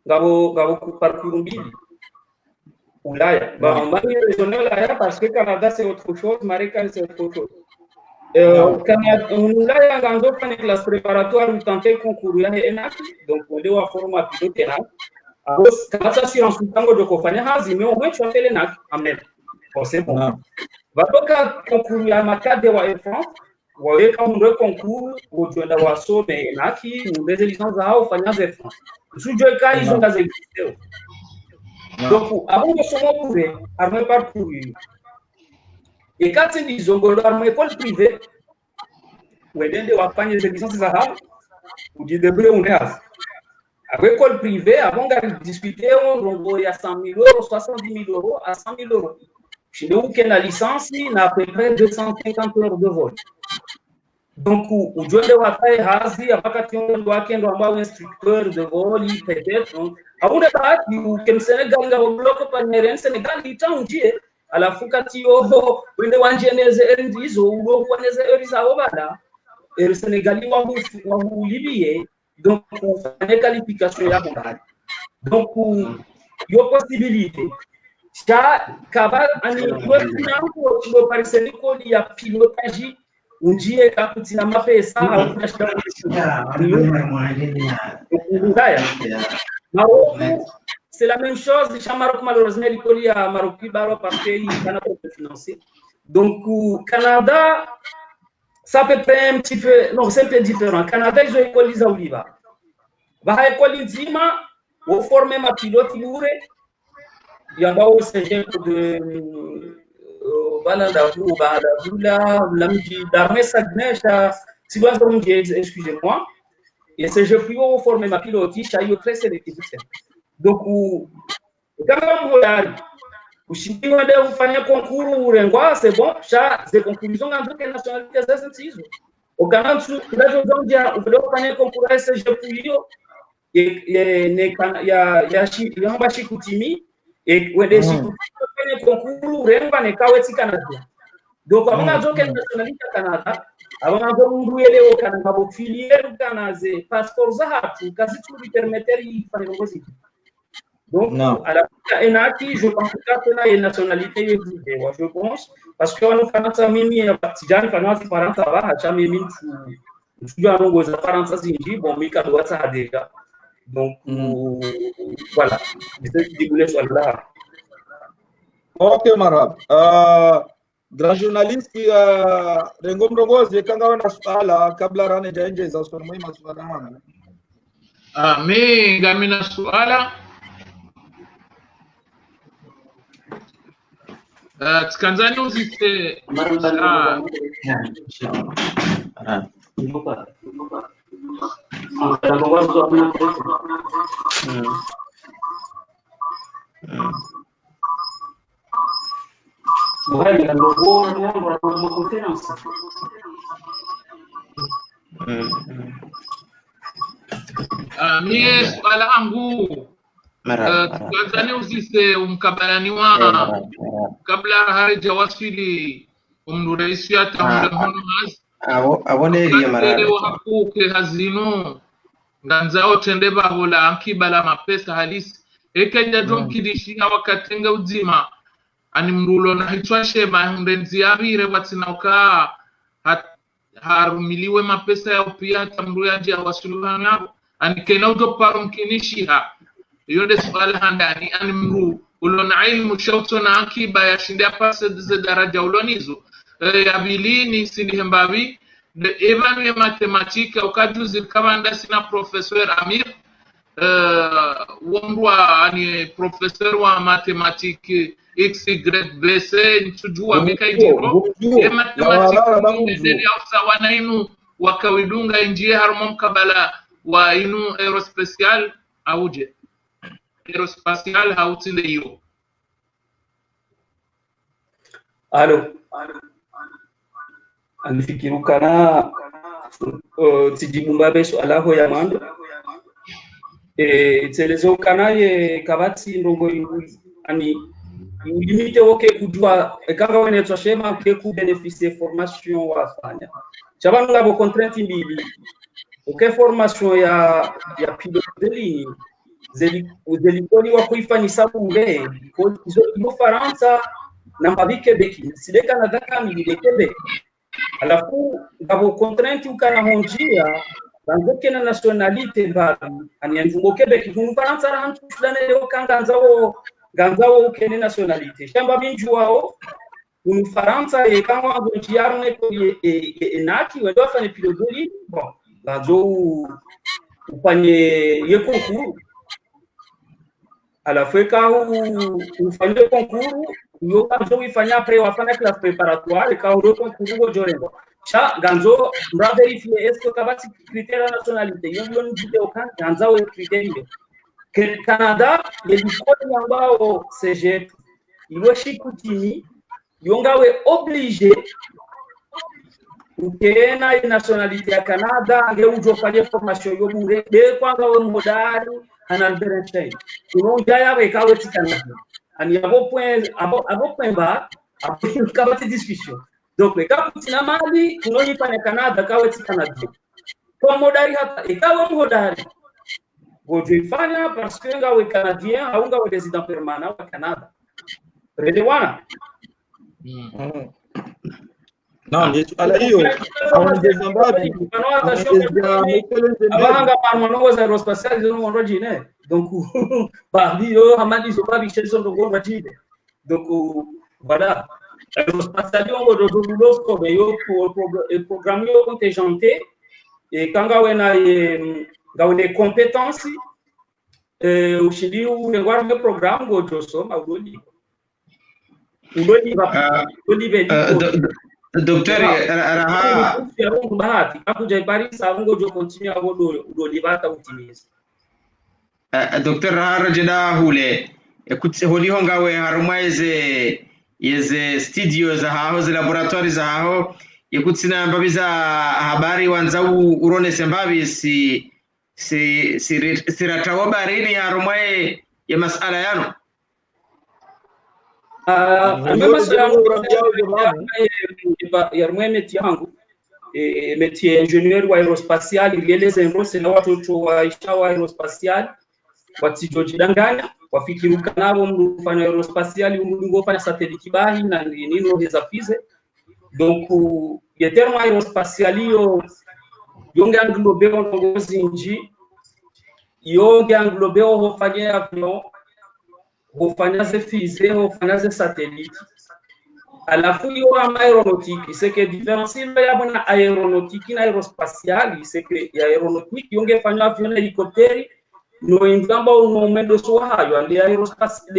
gabo parcours mbili. Ulaya. Bah, on va dire régional Ulaya parce que Canada c'est autre chose, Marocain c'est autre chose. Canada, Ulaya ngando fanya classe préparatoire tenter concours ya ENAC, donc on doit former pilote ENAC. Alors, quand ça sur un sous-tango de kofanya hazi, mais au moins tu as fait l'ENAC en même. Bon, c'est bon. Va donc concours ya makade wa France. Wawe kama ndio concours ujoenda wasome ENAC, ungeze licence zao fanya zefa. Sujue kai hizo ngazi existeo. Donc, avant de se retrouver, armé parcouru. Et quand ils disent que l'armée école privée, où est-ce que vous avez des licences de Sahara, vous dites de bleu ou neuf. Avec l'école privée, avant de discuter, on y a 100 000 euros, 70 000 euros à 100 000 euros. Chez nous, qui a la licence, il y a à peu près 250 heures de vol. Donc, vous devez avoir fait Hazi, après que vous devez avoir un instructeur de vol, peut-être. Avant de parler, que le Sénégal a un bloc par le Sénégal, il t'a dit, à la Foucati, vous devez avoir un GNZ, ou le Sénégal, il va vous libérer. Donc, on fait une qualification. Donc, il y a une possibilité. Il y a un pilotage. Un dia kaputina mapesa c'est la même chose. Le Maroc malheureusement il y a Maroc parce qu'il y a un peu financier. Donc Canada ça peut être un petit peu non c'est un peu différent. Canada ils ont école les Oliva. Va école Zima au former ma pilote lourd. Il y a un CG de excusez-moi. Et c'est je puis former ma pilote, je très sélectif. Donc, quand vous faites un concours, c'est bon, c'est conclusion dans toutes les nationalités. Au Canada, vous faites un concours, c'est je puis il y a un Chikoutimi. Et où est-ce que concours renwa kaweti Canada. Donc avant d'avoir quelle nationalité Canada, avant d'avoir au Canada, vous filière au Canada, passeport zahatu, quasi tout lui permettait de faire une chose. Donc à la ENAC, je pense que la nationalité est je pense parce que on fait ça mimi à partir de France parents ça va, ça mimi tu as un gros parents ça zinji bon mais quand doit ça déjà. Donc, voilà. Je voulais sur là. Ok, Marab. Grand journaliste qui Rengom Rogozi, quand on a suala, kabla rane jainje za swala muhimu swala mana. Mi gamina suala. Tukanzani uzite. Mie swala langu Tanzania usise umkabalaniwa kabla hajawasili umnuraisi hata mlemonomazi aboneriye marara hakuke hazino nganzao tende bahola ankibala mapesa halisi ekeja jonkidishia wakatenga uzima ani mrulo na hitwashe mahendenzi abire watinauka harumiliwe mapesa ya upia hata mruyaji ya wasuluhana ani kenaudo parumkinishiha yonde swala handani ani mru ulona ilmu shauto na akiba ya shindia pasa ze daraja ulonizo abilini sinihembavi de evanu ya matematika ukajuzi kama ndasi na professeur Amir wondwa ani professeur wa matematiki XYBC ntujua mikaidiro ya matematiki ndeni ya usawanainu wakawidunga injie harumom kabala wa inu aerospatial auje aerospatial hautinde hiyo. Alo anifikirukana tijibumbabe swala ho ya mando telezo kana ye kabati ndongo inguli ani limite woke kujua kanga wene twashema ke ku beneficier formation wafanya chabanu ngabo contrainte mbili okay formation ya pilote de ligne zelikoli wa kuifanyisa bunge ko izo Faransa na mabike beki sideka na daka milile Quebec alafu ngabo contrainte ukana honjia bangoke na nationalité mbali anianzungo Quebec ku Faransa hantu fulani leo kanga ganzawo ukene nationalité shamba binju wao ku Faransa e kama agonjiarne ko enaki wedo afanye pilodoli bon ganzo ufanye ye concours alafu ufanye concours yo ganzo uifanya après wafanya classe préparatoire ka uro concours go jorengo cha ganzo mra vérifier est-ce que kabati critère nationalité yo ndio ndio kan ganzawo critère que Canada yelikoni ambao CGP iloshikutini yongawe obligé ukena nationalité ya Canada angeujo fanye formation yo bure de kwanga we modali ana Berlin unonja yawe kawe tikana ani abo point ba abo kabati discussion donc le kaputina mali kunoni fanya Canada kawe tikana kwa modali hata ikawa modali Gojifanya parce que ngawe canadien au ngawe résident permanent au Canada. Redewana. Non, ndio ala hiyo. Haongeza mbali. Abanga parmano za aerospatial ndio ngorojine. Donc parmi eux amadi so pas biche so ndo ngorojine. Donc voilà. Aerospatial on gododulos ko yo programme yo contingenté et quand ngawe na ngawe les compétences ushindi ulengwa na programme go josoma uloli Docteur Raha bahati akuja Paris avungo jo continue avodo ulolibata utimiza Docteur Raha rajada hule ekutse holi hongawe harumaize yeze studio za hao za laboratoire za hao yekutsina mbabiza habari wanzau urone sembabi si ratawa barini ya rumwae ya masala yano ya rumwae meti yangu meti ingenieur wa aerospatial ileleza mbose na watoto wa isha wa aerospatial watijojidanganya wafikiruka nabo mfanya aerospatial ngo fanya satellite bahi na nino heza fize donc le terme aerospatial yonge englobe on zinji yonge englobe hofanya avion hofanya ze fusée hofanya ze satellite alafu yo aeronautique c'est que différencie ya bona aeronautique na aerospatial c'est que ya aeronautique yonge fanya avion hélicoptère no ingamba no mendo so hayo andi aerospatial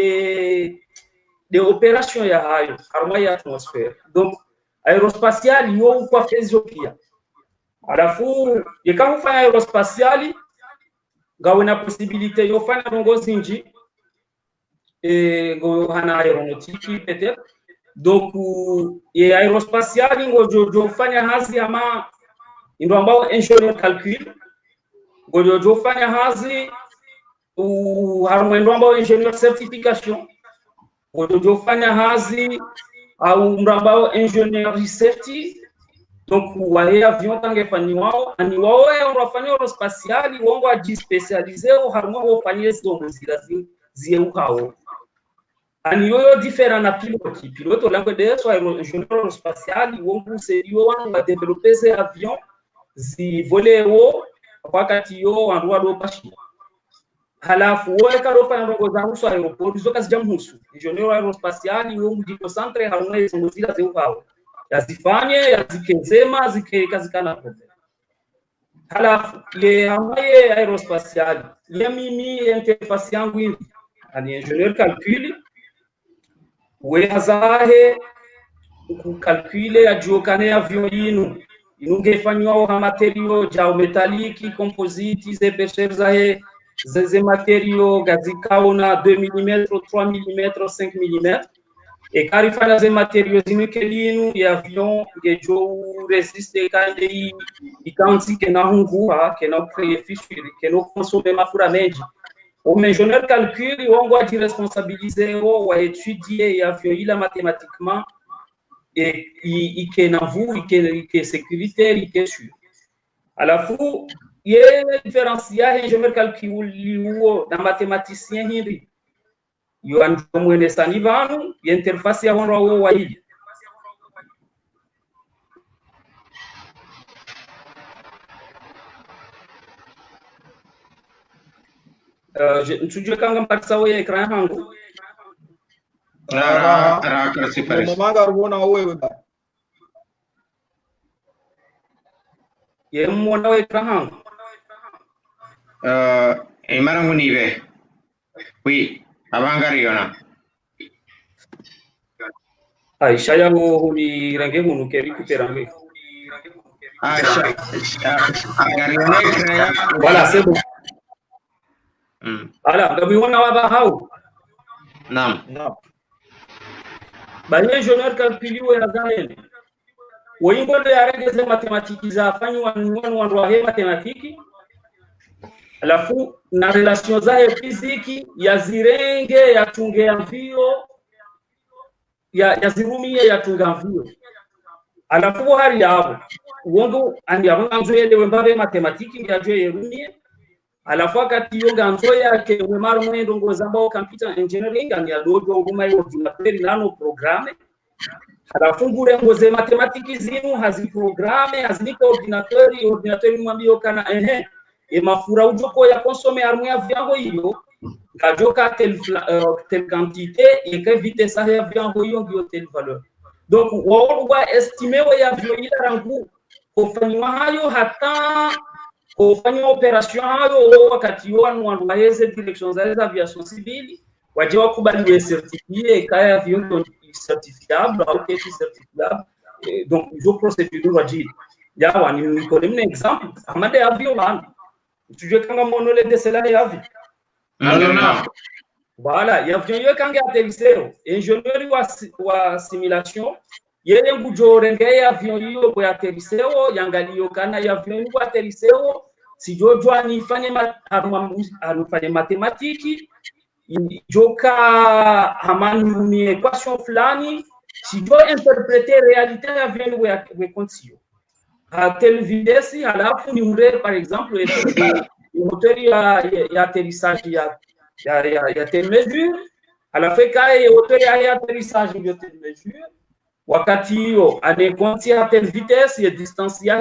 de opération ya hayo harma ya atmosphère donc aerospatial yo kwa fezio pia alafu yekafanya aerospatial gawe na possibilité yo fanya rongozi nji go hana aeronautique peut-être donc ye aerospatial ngo jojo fanya hazi ama ndo ambao ingenieur calcul ngo jojo fanya hazi harma ndo ambao ingenieur certification ngo jojo fanya hazi au mrambao ingenieur safety donc wale avion tangefanywa ani wao wanafanya aerospatial wongo ajispecialize au harma wafanye hizo zieu hao ani yoyo different na pilote langue de so ingenieur aerospatial wongo serio wana developer ces avions zi voleo wakati yo wandu do pashi halafu wewe karofa ndongo za husu aeroport zoka zijamhusu ingenieur aerospatial wongo jiconcentre harma hizo zieu hao yazifanye yazikenzema zikekazikana problem halafu le amaye aerospatial ya mimi interface yangu hivi ani ingenieur calcul we hazahe ku calcule ya jokane avion yinu inungefanywa ha material jao metaliki composite zepeshers ze material gazikao na 2 mm 3 mm 5 mm e karifanya ze material zinukelinu ya avion gejo resiste kandi ikansi kena hungua kena créer fissure kena consommer mafura mengi o ingénieur calcul on va responsabiliser ou étudier et avion il mathématiquement et il kena vous il que sécuritaire il que sûr à la fois il y a différencier ingénieur calcul ou dans mathématicien hindi yo anjomwene sanivanu ya interface ya honro wa hili ntujue kanga mpatisa wewe ekran hangu ra sifari manga rubona wewe ba ye mwona wewe ekran hangu imarangu nibe wi abangari yona Aisha yango huni range hunu ke récupérer agari yona ekran voilà c'est bon ala gabi wana waba hau naam banye ingénieur calculiwe na zamani woyingo de arengeze matematiki za fanywa wanwa he matematiki alafu na relation za fiziki ya zirenge ya tunge ya mvio ya zirumie ya tunga mvio alafu hali yabo uongo andi abanzo yelewe mbabe matematiki ndiaje yerumie alafu wakati yo ganzo yake umemaro mwendo ngoza ambao computer engineering andi adojo nguma yo ordinateur nano programme alafu ngure ngoze matematiki zinu hazi programme haziniko ordinateur mwambio kana mafura ujoko ya consommer armu ya vyango hiyo ngajoka tel quantité et que vite ça ya vyango hiyo ndio tel valeur donc wao wa estimer wa ya vyo ila rangu kufanywa hayo hata kufanya operation hayo wakati wao wanaweza direction za aviation civile waje wakubali certifié kaya vyo certifiable au que certifiable donc jo procédure waji ya wani nikole un exemple amade avion wana tujue kanga monole de cela ya avion voilà ya avion yo kanga aterissero ingénieur wa simulation yeye ngujorenge ya avion yo kwa aterissero yangalio kana ya avion yo aterissero sijojo anifanye anufanye matematiki joka hamani ni equation fulani sijo interpréter réalité ya avion we continue à telle vitesse alafu ni ure par exemple moteur ya atterrissage ya telle mesure alafu kai moteur ya atterrissage ya telle mesure wakati hiyo anakonti à telle vitesse ya distance ya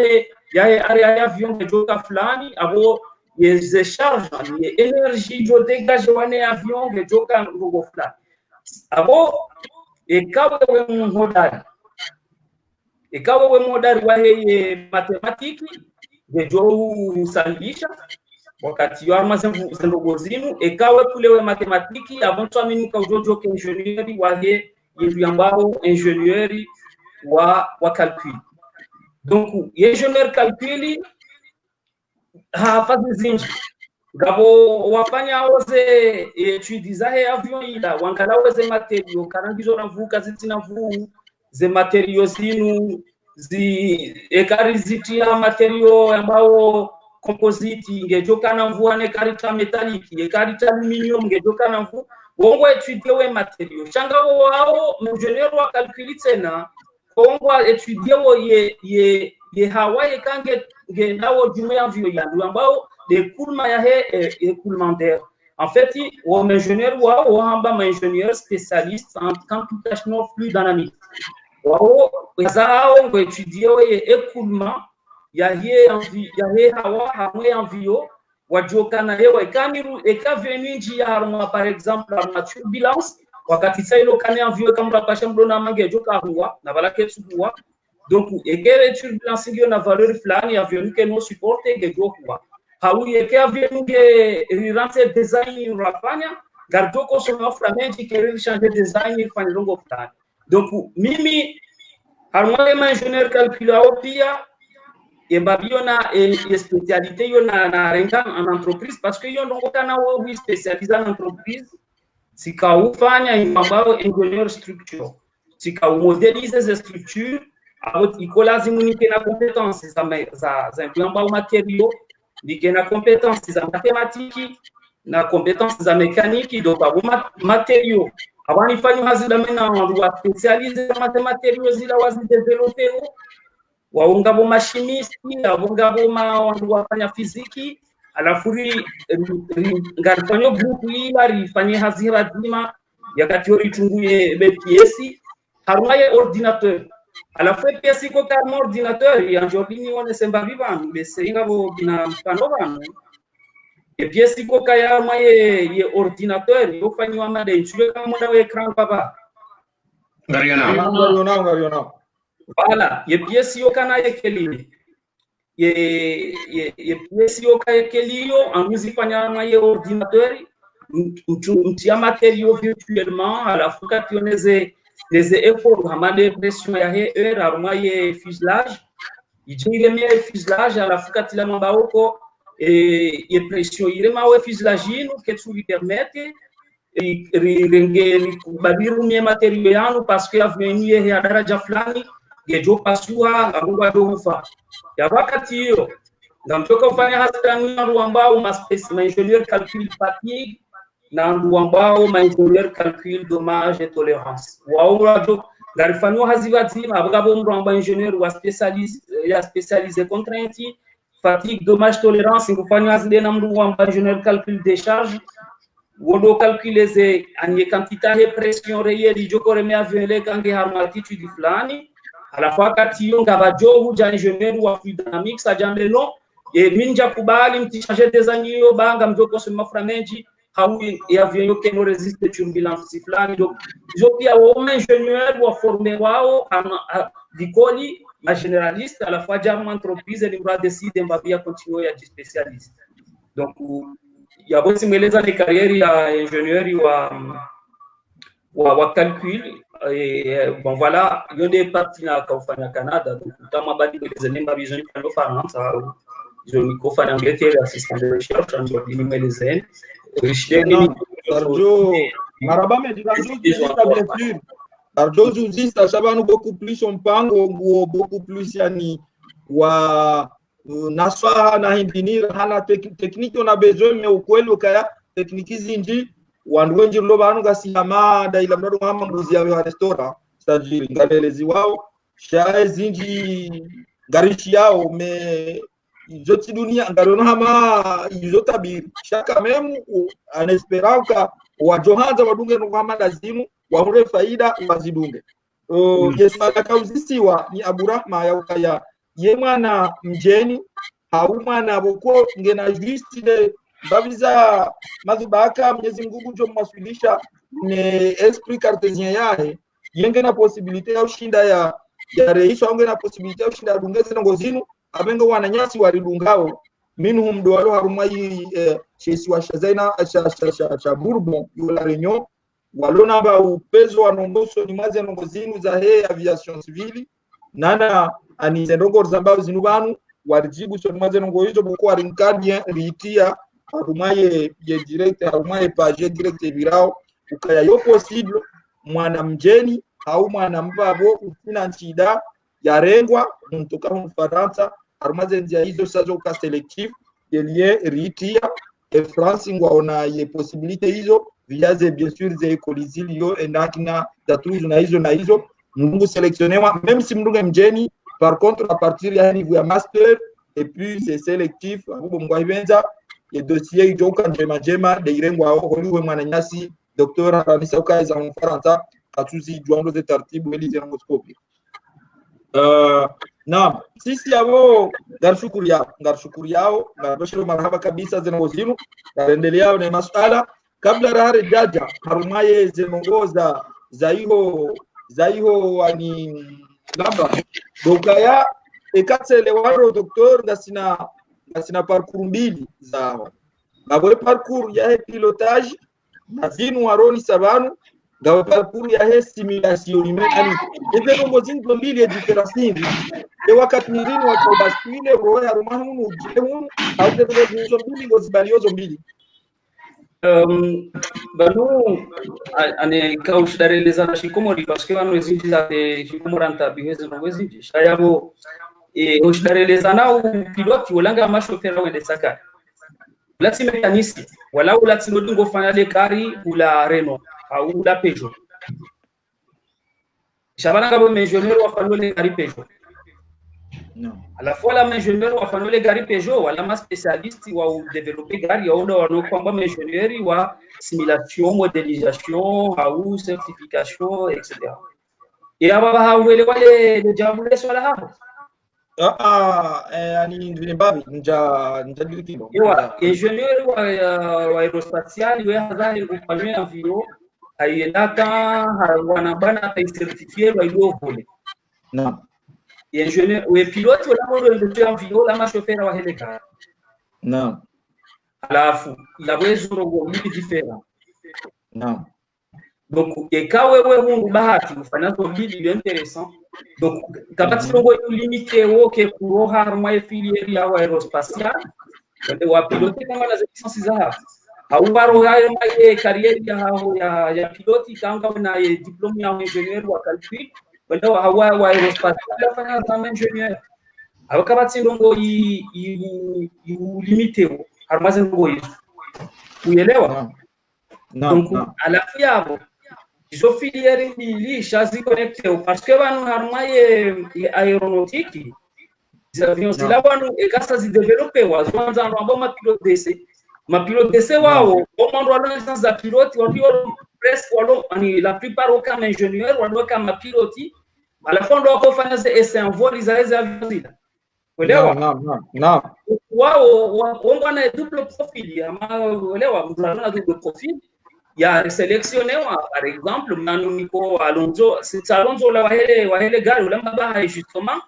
area ya avion joka fulani abo ye charge ye énergie jo dégage wane avion joka ngogo fulani abo ikawe modari wa heye matematiki gejo usalisha wakati yo arma zendogo zinu ikawe kulewe matematiki avant toi minuka ujojo ke ingénieur wa he yetu ambao ingénieur wa calcul donc ingénieur calcul hafazi zinji gabo wafanya oze etudiza he avion ila wangala oze material karangizo na vuka zitina vu ze material zinu ekarizitia material ambao composite ngejoka na mvua ne karita metaliki ekarita aluminium ngejoka na mvua wongo etudier we material changa wao ingénieur wa calcul tena wongo etudier wo ye hawaye kange ngenawo jume avion yandu ambao l'écoulement ya he écoulement d'air en fait o ingénieur wa hamba ma ingénieur spécialiste en computational fluide dynamique wao zao ngo étudier écoulement ya he hawa hamwe envio wajoka na hewa ikamiru ekaveni nji ya haruma par exemple la turbulence wakati sailo kane envio kama pasha mdona mange joka huwa na balake suwa donc ekere turbulence ndio na valeur fulani avion que no supporte gejo huwa hauye ke avion ke rirante design rafanya gardoko sono framente que changer design fanya longo fulani donc mimi harumale ma ingénieur calculao pia Embabio na spécialité yo na renga en entreprise parce que yo ndongo kana wo spécialisé en entreprise sika ufanya ambao ingenieur structure sika modelize as structure abo iko lazima nike na compétences za ambao materiaux nike na compétences za mathématiques na compétences za mécanique donc abo matériaux abani fanyo hazila mena wa spécialisé za matériaux zila wazi développer waunga bo machimiste waunga bo wandu wafanya fiziki alafu ngarifanyo group ila rifanye hazira dima yakati ritunguye BPS harumaye ordinateur alafu BPS ko kama ordinateur yanjobini one semba vivanu besenga bo bina mfano banu BPS ko kaya maye ordinateur yofanywa made nchuye kama na ekran baba ngariona voilà ye pièce yo kana yekeli ye pièce yo ka yekeli yo amuzifanya na ye ordinateur mtia matériaux virtuellement à la fois quand on les efforts hamade pression ya heure arma ye fuselage ijire me fuselage à la fois quand la mamba oko ye pression ile ma we fuselage ino que tu lui permette ringeli kubabiru me matériaux yanu parce que avenue ya daraja fulani gejo pasua ngabungwa dofa ya wakati hiyo ngamtoka ufanya hasa nuru ambao ingénieur calcul fatigue na nuru ambao ingénieur calcul dommage et tolérance wao ndio ngarifanyo hazivati abagabo nuru ambao ingénieur wa spécialisé contrainte fatigue dommage tolérance ngufanya hazide na nuru ambao ingénieur calcul décharge wodo calculer anye quantité de pression réelle joko remia avion kange harma altitude fulani à la fois kati yo ngabajo huja ingénieur wa fluide dynamique sa jambe no ye minja kubali mtishaje dezanyo banga mjoko sema framenji hawi ya avion yo keno resiste turbulence fulani donc jo pia wa ingénieur wa formé wao dikoli ma généraliste à la fois jama entreprise ni bra décide mbabia continuer ya spécialiste donc ya bosi mweleza ni carrière ya ingénieur wa calcul bon voilà il y a des parties na kufanya Canada donc kama badi les nemba vision kwa France je mikofanya Angleterre assistant de recherche en nimelizen Arjo marabame dikanjo bien sûr Arjo juzista sabanu beaucoup plus mpango beaucoup plus yani wa naswa na hindinir hala technique on a besoin mais ukweli ukaya technique zinji wandu wengi lo banu gasiyama da ila mrado mama mbuzi ya restaurant sajili ngalelezi wao shae zinji garishi yao me joti dunia ngalona hama izotabiri shaka memu anesperauka wajohanza wadunge no kama lazimu wahure faida wazidunge yesala kauzisiwa ni Aburahma ya ukaya ye mwana mjeni au mwana boko ngena justine babiza mazubaka Mwenyezi Mungu ndio mwasilisha ne esprit cartésien yae yenge na possibilité ya ushinda ya reisha onge na possibilité ya ushinda dungeze ngozinu abengo wananyasi walidungao minhum dwalo harumai chesi wa shazaina cha Bourbon yola Réunion walona ba upezo wa nongoso ni mazi ngozinu za aviation civile nana anizendongo zambao zinubanu walijibu so mazi ngoizo boko arinkadien ritia harumaye ye direct harumaye page direct virao ukaya yo possible mwana mjeni au mwana mbabo ukina nchida yarengwa mtoka mfaransa harumaze ndia hizo sazo ka selectif yelie ritia e France ngwaona ye possibilité hizo viaze bien sûr ze ekolizili yo endakina tatuzu na hizo mungu sélectionnewa même si mndunge mjeni par contre à partir ya niveau ya master et puis c'est sélectif abo mngwaibenza ye dossier ijoka njema de irengwa holiwe mwananyasi docteur Aranisa ukaiza mfaransa katuzi juando de tartibu elize ngoskopi na sisi abo ngarshukuru yao ngarbashiro marhaba kabisa zinawozinu ngaendelea na masuala kabla rahare jaja harumaye zinongoza zaiho ani lamba dokaya ekatsele waro docteur ngasina parcours mbili zao ngabore parcours ya pilotage na vinu waroni sabanu ngawe parcours ya simulation imani ivyo ngozini mbili ya diferensi e wakati mwingine wakabasile roho ya rumahunu ujehunu au tezo mbili ngozibaliozo mbili banu ane kaushidareleza na shikomori parce que banu ezinji za shikomoranta biheze no ezinji shayabo ushidareleza nao piloti walanga mashofera wende saka lati mekanisi wala ulati ndingo fanya le gari ula Renault au ula Peugeot shabana kabo ingénieur wa fanya le gari Peugeot à la fois la ingénieur wa fanya le gari Peugeot wala ma spécialiste wa développer gari au ndo wano kwamba ingénieur wa simulation modélisation au certification etc et aba hawele wale le jamule swala hapo yani vile babi nja dirikimo ewa ingénieur wa aerospatial we hadhani kufanyia avion aiendaka wana bana certifié wa ilo vole naam ingénieur we pilote wala modo ndio avion la chauffeur wa helicopter naam alafu la wezo rogo mbili different naam donc ekawe wewe bahati ufanya to mbili intéressant donc kabati rogo limité woke kuroha arma filière ya aerospatial wa pilote kama na licence za hapa au baro hayo mai carrière ya pilote kanga na diplôme ya ingénieur wa calcul wenda wa aerospatial afanya kama ingénieur au kabati rogo limité arma za rogo hizo uelewa donc à la fiabo izo filière mbili shazi connecté parce que banu harmaye aéronautique les avions là banu ekasa zi développer wazanza ndo ma pilote d'essai wao au monde wa licence za pilote walio presque walo ani la plupart aucun ingénieur walo kama pilote à la fin ndo kufanya essai en vol les avions zile uelewa naam wao wana double profil ama uelewa mtana double profil ya sélectionné par exemple Nico Alonso c'est Alonso la wahele gari la mbaha justement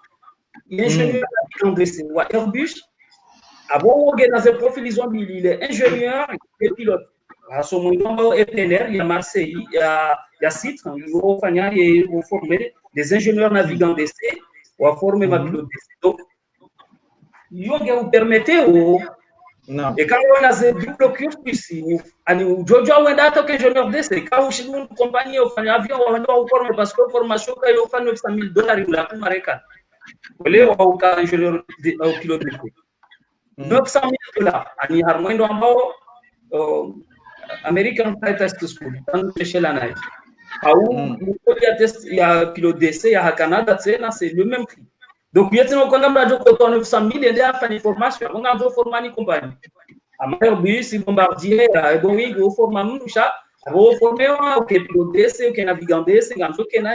ingénieur de wa Airbus abo organiser profil ils ont dit il est ingénieur et pilote à ce moment EPNR il y a Marseille il y a Citre ils vont faire et former des ingénieurs navigants d'essai ou former ma pilote d'essai donc ils vont permettre non et quand on a ce double cursus ani Jojo wenda to que ingénieur d'essai quand une compagnie au fan avion on doit former parce que formation ka yo fan $900,000 la Marekani wale au ka ingénieur au pilote d'essai $900,000 ani harmondo ambao American Flight Test School dans chez la Nike au il test il y a pilote d'essai à Canada c'est le même prix. Donc, il y a des gens qui ont 900,000 et des gens formation. On a des formations compagnie. À Airbus, Bombardier, Boeing, au format Moucha, au format OK pilote d'essai, OK navigant d'essai, comme ça qu'on a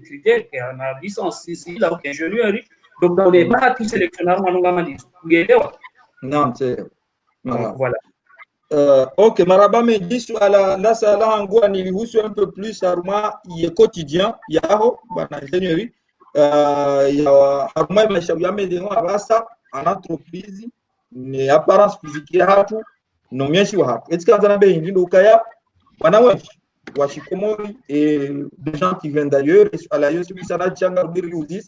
critères, qu'on a licence ici, là, OK ingénieur. Donc, dans les pas tout sélectionneur, on a dit. Non, c'est voilà. OK, maraba me dit ala la sala angua nilihusu un peu plus arma y quotidien yao bana ingénierie ya haruma maisha yamedengo abasa en entreprise ni apparence physique hatu no mieshi wa hatu etika nzana be ngindo kaya wana weshi wa shikomori et des gens qui viennent d'ailleurs à la yosu bisana changa birudis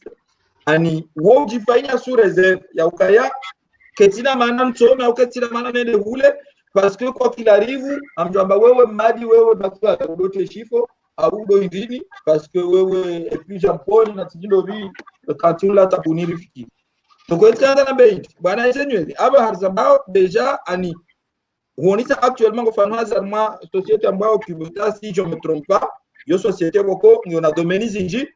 ani wo jifanya sous réserve ya ukaya ketina maana msome au ketina maana nende hule parce que quoi qu'il arrive amjamba wewe madi wewe bakwa dote shifo au do indini parce que wewe et puis Jean-Paul na tindo bi quand tu la tabuniri fiki donc est-ce que na beint bana ingénieur aba harzambao déjà ani huonisa actuellement kwa hazarma société ambao kibota si je me trompe pas yo société boko ngona domaine zinji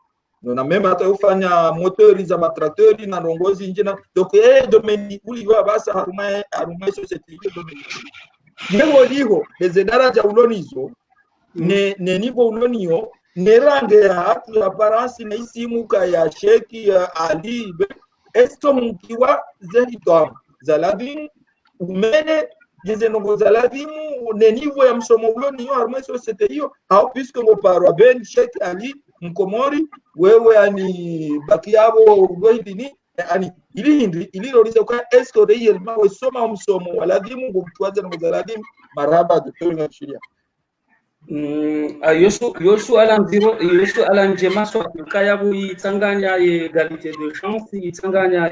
ngona même hata ufanya moteur za matracteur na rongozi injina donc domaine uliwa basa haruma société domaine ngo liho les daraja ulonizo ne nivo ulonio ne range ya hatu apparence na isimuka ya sheki ya ali esto mkiwa zehito zaladim umene jeze nongo zaladim ne nivo ya msomo ulonio haruma société hiyo au puisque ngo parwa ben sheki ali mkomori wewe ani bakiabo goidini ani ili loriza kwa esko réellement we soma msomo waladimu ngumtwaza ngo zaladim maraba de tona shiria yosu ala njema so kaya bu itanganya égalité de chance itanganya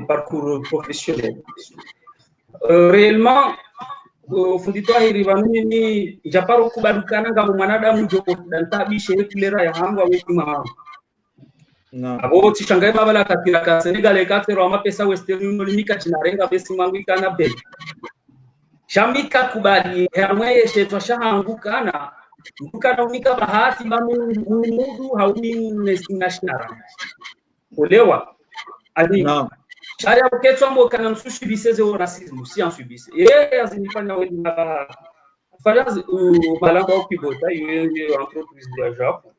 parcours professionnel réellement funditwa hirivanu ni japaro kubadukana nga mwanadamu joko dantabi shere kulera ya hangwa wetu mama abo tishangaye babala katira ka Senegal ekatero amapesa Western Union limika chinarenga besi mangwika na be shamika kubali hamwe yeshe twashahangukana ukana unika bahati mudu hauni national olewa ali Chaya uketwa mbo kana msushibise ze racisme si ansubise azinifanya wewe na farazi balanga ukibota yeye entreprise ya Japan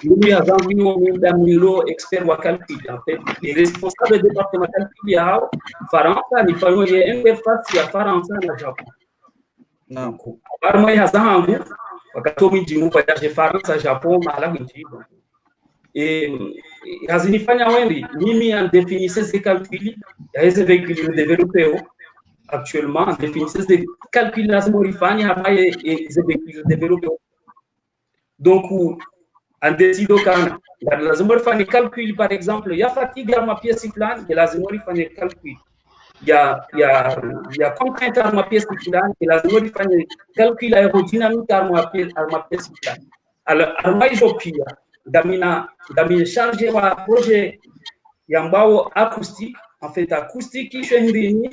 lui avant lui on damilo expert wa calcul en fait les responsables du département calcul ya Faransa ni fanyo ye interface ya Faransa na Japan nako arma ya zangu wakati mjini kwa Faransa Japan mala njibo hazinifanya wendi mimi en définissais ces calculs ya hizo véhicules développés actuellement en définissais ces calculs lazima ulifanya hapa hizo véhicules développés donc en décido kana lazima ulifanye calcul par exemple ya fatigue ma pièce plan lazima ulifanye calcul ya contrainte ma pièce plan lazima ulifanye calcul aerodynamique ma pièce plan alors arma hizo pia damina chargé wa projet yambao acoustique en fait acoustique kisho ndini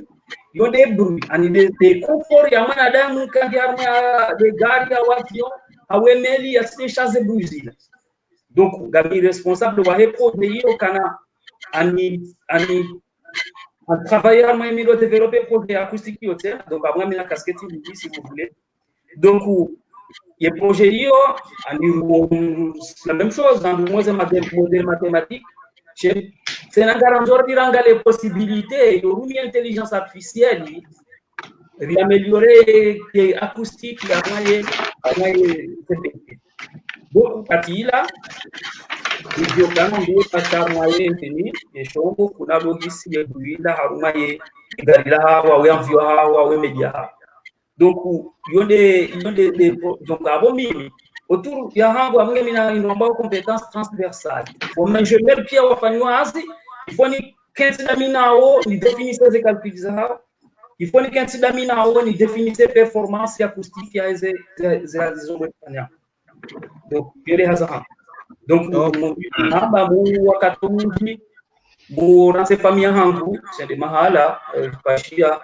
yode bruit ani de confort ya mwanadamu kandi arma de gari ya avion awemeli ya chaze buzila donc gami responsable wa projet hiyo kana ani travailler ma milo développer projet acoustique yote donc amwa mina casquette ni si vous voulez donc le projet yo la même chose dans le modèle mathématique c'est un garantir diranga les possibilités de l'intelligence artificielle d'améliorer l'acoustique la moyenne donc patila ndio kama ndio pata moyenne ni eshongo kuna logisi ya kuinda haruma ye garila hawa envio hawa media donc donc abo mimi autour ya hangu amwe mina inomba compétence transversale pour ingénieur pia wafanywa azi ifoni kensi da minao ni définissez les calculs zao ifoni kensi da minao ni définissez performance acoustique ya ze zomefanya donc yele haza donc namba mu wakati mwingi mu na famille hangu c'est mahala pashia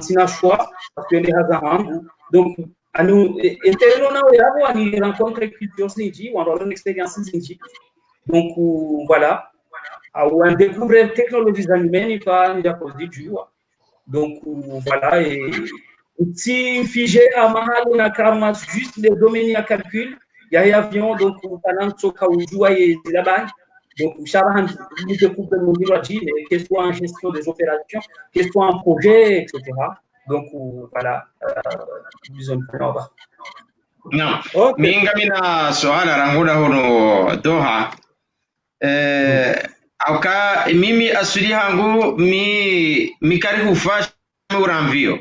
sina choix parce que les hasards hangu donc à nous interno na yabo ani rencontre culture zinji on a une expérience zinji donc voilà on découvre technologies humaines pas ni cause du jour donc voilà et si figé à mahalo na kama juste les domaines à calcul il y a avion donc pendant soka ujua et là-bas donc Charahan nous découvre le monde dit qu'est-ce soit en gestion des opérations qu'est-ce soit en projet etc donc voilà disons nova naam minga mina swala ranguda huno Doha auka mimi asuli hangu mikari hufa uramvio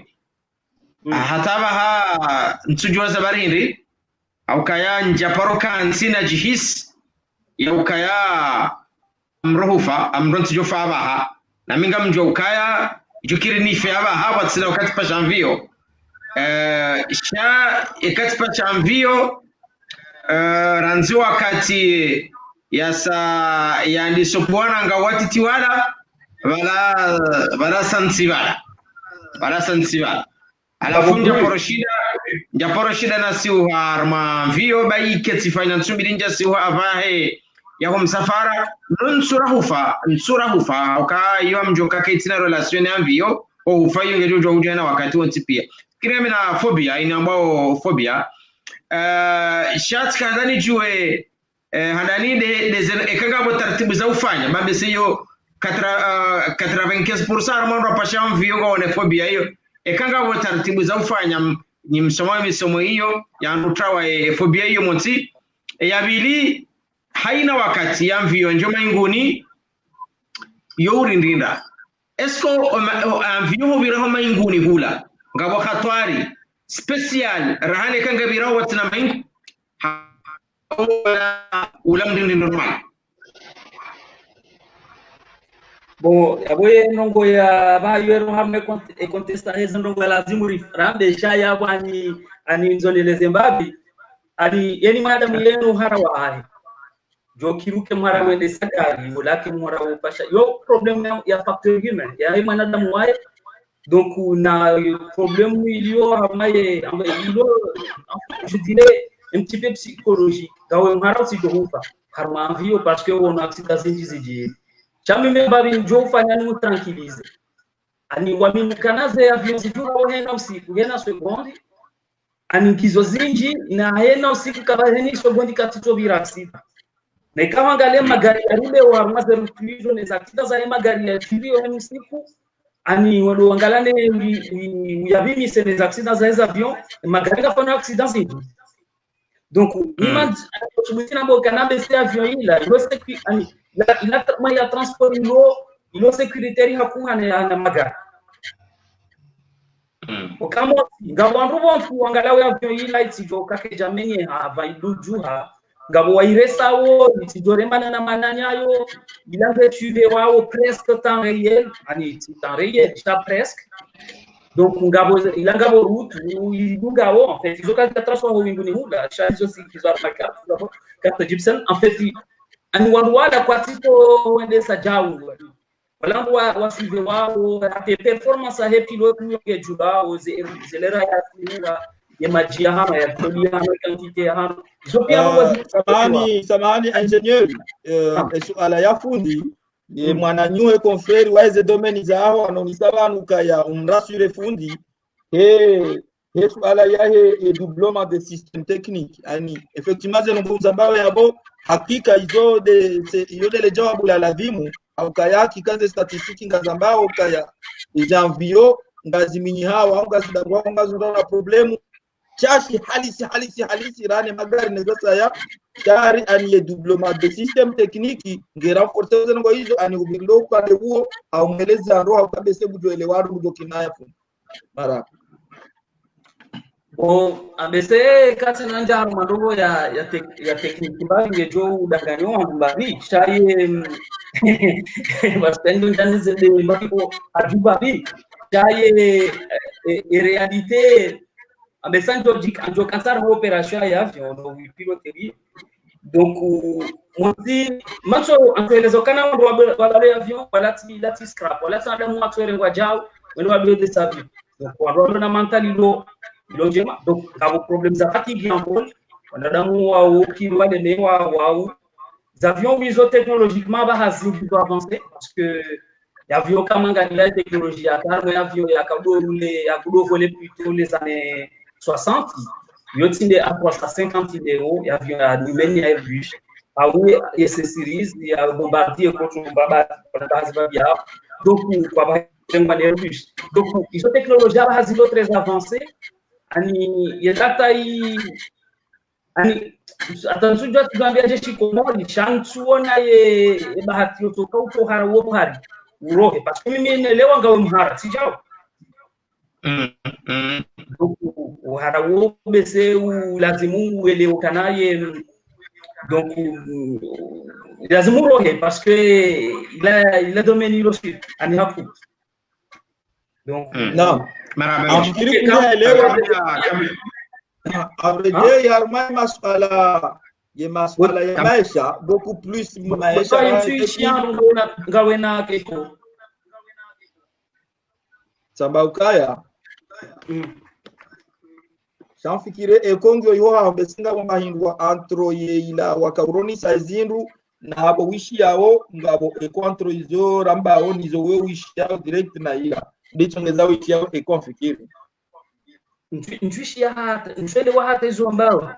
hataba ha nsujwa zabarindi auka ya njaparo kansina jihis yaukaya mrohufa amronti jofa abaha na minga mjo ukaya jukiri ni fe abaha watsila wakati pa janvio sha ekati pa janvio ranzi wakati ya ndisopwana nga wati tiwala wala sansibala alafu njaporoshida na siuha arma mvio bai keti finance birinja siuha avahe yaho msafara nsura hufa uka yo mjoka ketina relation ya mvio o hufa yo ngejo ujana wakati wonti pia kireme na phobia ina ambao phobia shat kandani jue handani de ekanga bo taratibu za ufanya babe siyo 95% arma pasha mvio kwa one phobia hiyo ekanga bo taratibu za ufanya ni misomo hiyo ya ndutrawa phobia hiyo monti yabili haina wakati ya mvio njoma inguni yourindinda esko mvio hobira homa inguni hula ngabo khatwari spécial rahane kan gabira watna main ulam din normal. Bon, aboye nongo ya ba yero hamne contesta hezo nongo ya lazimuri rambe shaya bani ani nzole le Zimbabwe ani yeni madam yenu harawa ai jo kiruke mara wende sakari mulaki mara upasha yo problem ya facteur humain ya manadamu wae donc na problème ilio hamaye je dirais un petit peu psychologique gawe mara si do hufa harma envio parce que on accident ziji chami me babi njo fanya ni tranquilize ani wamini kanaze avion zijura wahena usiku hena sekondi ani kizo zinji na hena usiku kabaheni sekondi katito birasita na kama angalia magari ya rule wa mazeru tulizo ne zakita za magari ya tulio hena usiku ani wado angalane uyabimi sene zakita za avion magari kafanya accident zinji donc imad tubutina bo kanabe se avion ila rose ki ani ila traitement ya transport ilo sécurité hakuha na magari kama ngabo bontu angalawe avion ila itijo kake jameni avaidujuha ngabo wairesa wo itidoremana na mananyayo bilange tuve wao presque temps réel ani temps réel ça presque donc ngabo ilangabo route ngabo en fait ils ont qu'à transformer winguni huda charge aussi qu'ils ont marqué carte Gibson en fait ani wala kwa tito wende sajau walangu wasive wao ate performance ya pilote nyoke juba oze zelera ya kuwa ya majia hama ya kulia hama quantité ya hama samani ingénieur suala ya fundi ye mwananyue confrère waize domaine zao anonisabanuka ya umrasure fundi suala ya doublement de système technique ani effectivement zenongoza mbao yabo hakika hizo de le jawabu la lazimu au kaya kikaze statistiki ngazambao kaya janvio ngaziminyi hawa ngazidagwa ngazunda problemu chashi halisi rane magari negosa ya tayari ani doublement de système technique ngera forcer zengo hizo ani ubilo kwa huo au meleza roho au kabese bujoele waru mudokina fu mara bon abese kati nanja madogo ya tekniki bange jo udanganyo mbabi chaye bastendo ndani zede mbako ajubabi chaye réalité abese anjo kansar opération ya avion no piloterie donc moti macho antoelezo kana ndo wale avion lati scrap wala sana mu acteur ngwa jao wale wabe de sabi donc walo na mentalilo logement donc abo problème za fatigue encore wanadamu wao kiwale ne wao avions miso technologiquement ba hazibu avancer parce que avion kama ngani technologie ya kama avion ya kado rouler ya kudo voler plutôt les années 60 yotinde à 350 euros avion ya Lumeni Airbus au esse series ya bombardier contre base babia donc kwa ba Airbus donc iso technologie ba hazibu très avancée ani yatata ani atanzujwa tugambia jeshi komori chantuona ye bahati yotoka uko harawo hari urohe parce que mimi nielewa ngawe mhara sijao donc harawo bese lazimu uelewe kanaye donc lazimu urohe parce que il a domaine aussi ani hapo donc non amkiri kuelewa Abrede yarma maswala ya maisha beaucoup plus maisha ngawe na keko sabaukaya sanfikire ekongyo yoha besinga mahindwa antro yeila wakauroni sazindu na abo wishi yao ngabo ekontro izo rambao nizo we wishi yao direct na ila ndicho ngeza wishi yao ekonfikire ntuishia hata ntuelewa hata hizo ambao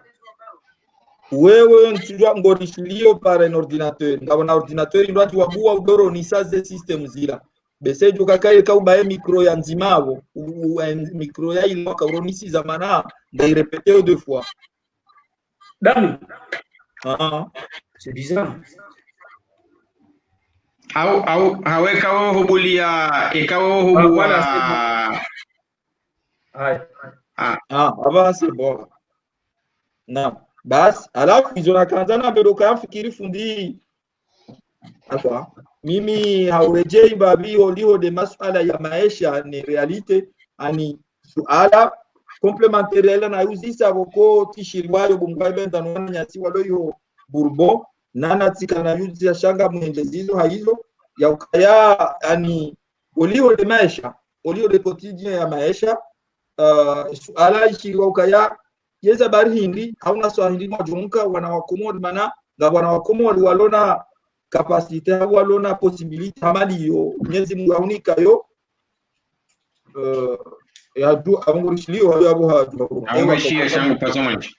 wewe ntujua ngorishilio para un ordinateur ngabona ordinateur ndo atiwabua udoro ni saze system zila besejo kakaye kauba micro ya nzimavo micro ya ilo kauronisi zamana ngairepete deux fois dami c'est bizarre au haweka hubulia ikawa hubua avance bora. Naam. Basi alafu hizo nakanzana bado kafikiri fundi akwa mimi haurejei babi olio de masuala ya maisha ni realite ani suala complementaire na uzisa boko tishirwayo bungwa benda nwana nyasi waloyo Bourbon nana tika na yuzi ya shanga mwenjezizo haizo ya ukaya ani olio de maisha olio de quotidien ya maisha suala ishirwa ukaya yeza bari hindi hauna swahili majunka wanawakomori mana na wanawakomori walona kapasite walona possibility hamali yo Mwenyezi Mungu aunika yo ya du amurishliwa yo abo hadu awashia shangu pasomanji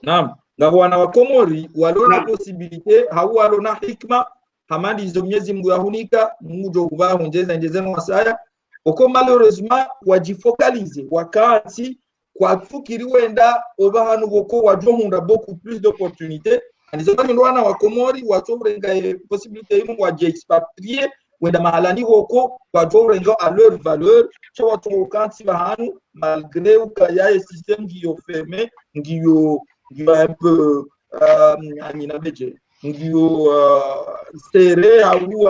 naam na wanawakomori walona possibility hawalona hikma hamali zo Mwenyezi Mungu aunika mujo kuba honjeza njezeno wasaya oko malheureusement wajifocalize wakati kwa fikiri wenda oba hanu boko wajohunda beaucoup plus d'opportunités alizokani wana wa Komori watorenga possibilité yimu waje expatrier wenda mahalani boko wajorenga à leur valeur so watu kanti bahanu malgré ukaya système qui fermé ngiyo un peu amina beje ngiyo serré ou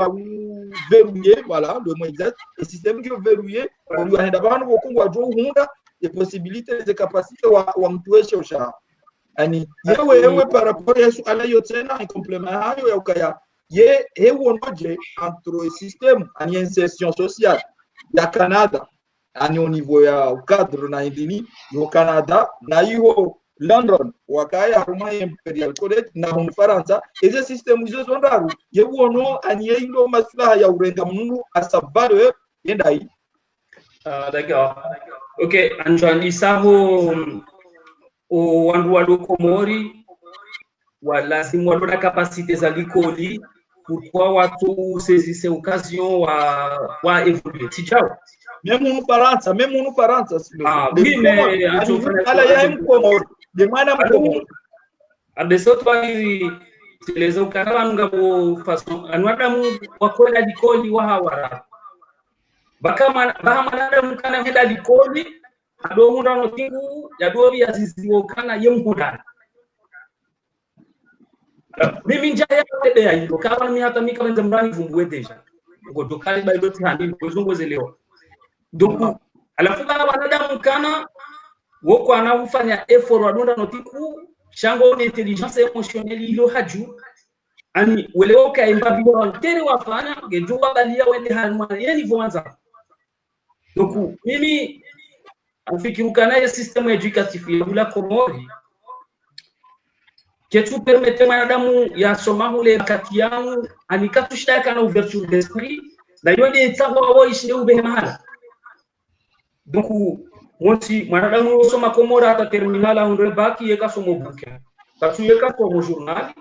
verrouillé voilà le mot exact le système qui est verrouillé on lui a henda boko wajohunda les possibilités les capacités wa mtueshe usha ani yewe par rapport à suala yote na complément hayo ya ukaya ye hewo noje entre système ani insertion sociale ya Canada ani au niveau ya cadre na indini yo Canada na hiyo London wakaya Roma Imperial College na Ufaransa eze système hizo zondaru yewo no ani yilo maslaha ya urenga mungu asabaro yendai d'accord. Ok, Antoine Savo wandu wa Komori lazima wana capacité za likoli pourquoi watu saisissent occasion wa évoluer. Si ciao. Même nous Faransa. Oui, mais ala ya Komori de mana Komori. Adesso twali les okara ngabo façon anwada mu wakwenda likoli wa hawara. Bahamana mukana heda likoli ado munda no tingu ya dobi ya ziziwo kana yemkudana mimi njaya pede ya ndo kama mimi hata mimi kama zamrani vumbwe deja ngo dokali ba doti handi ngozongo zelewa donc alafu bana wanadamu kana woko anafanya effort wadonda no tingu shango ni intelligence emotionnelle ilo haju ani welewo ka imbabi wa tere wafanya ngejo balia wende halma yani voanza donc mimi afikiruka naye système éducatif ya Komori ketu permettre mwanadamu ya soma hule kati yangu anikatushitaka na ouverture d'esprit na yone itawa wao ishinde ube mahala donc mwoti mwanadamu soma Komori hata terminala hundre baki yeka somo buke tatu yeka kwa journal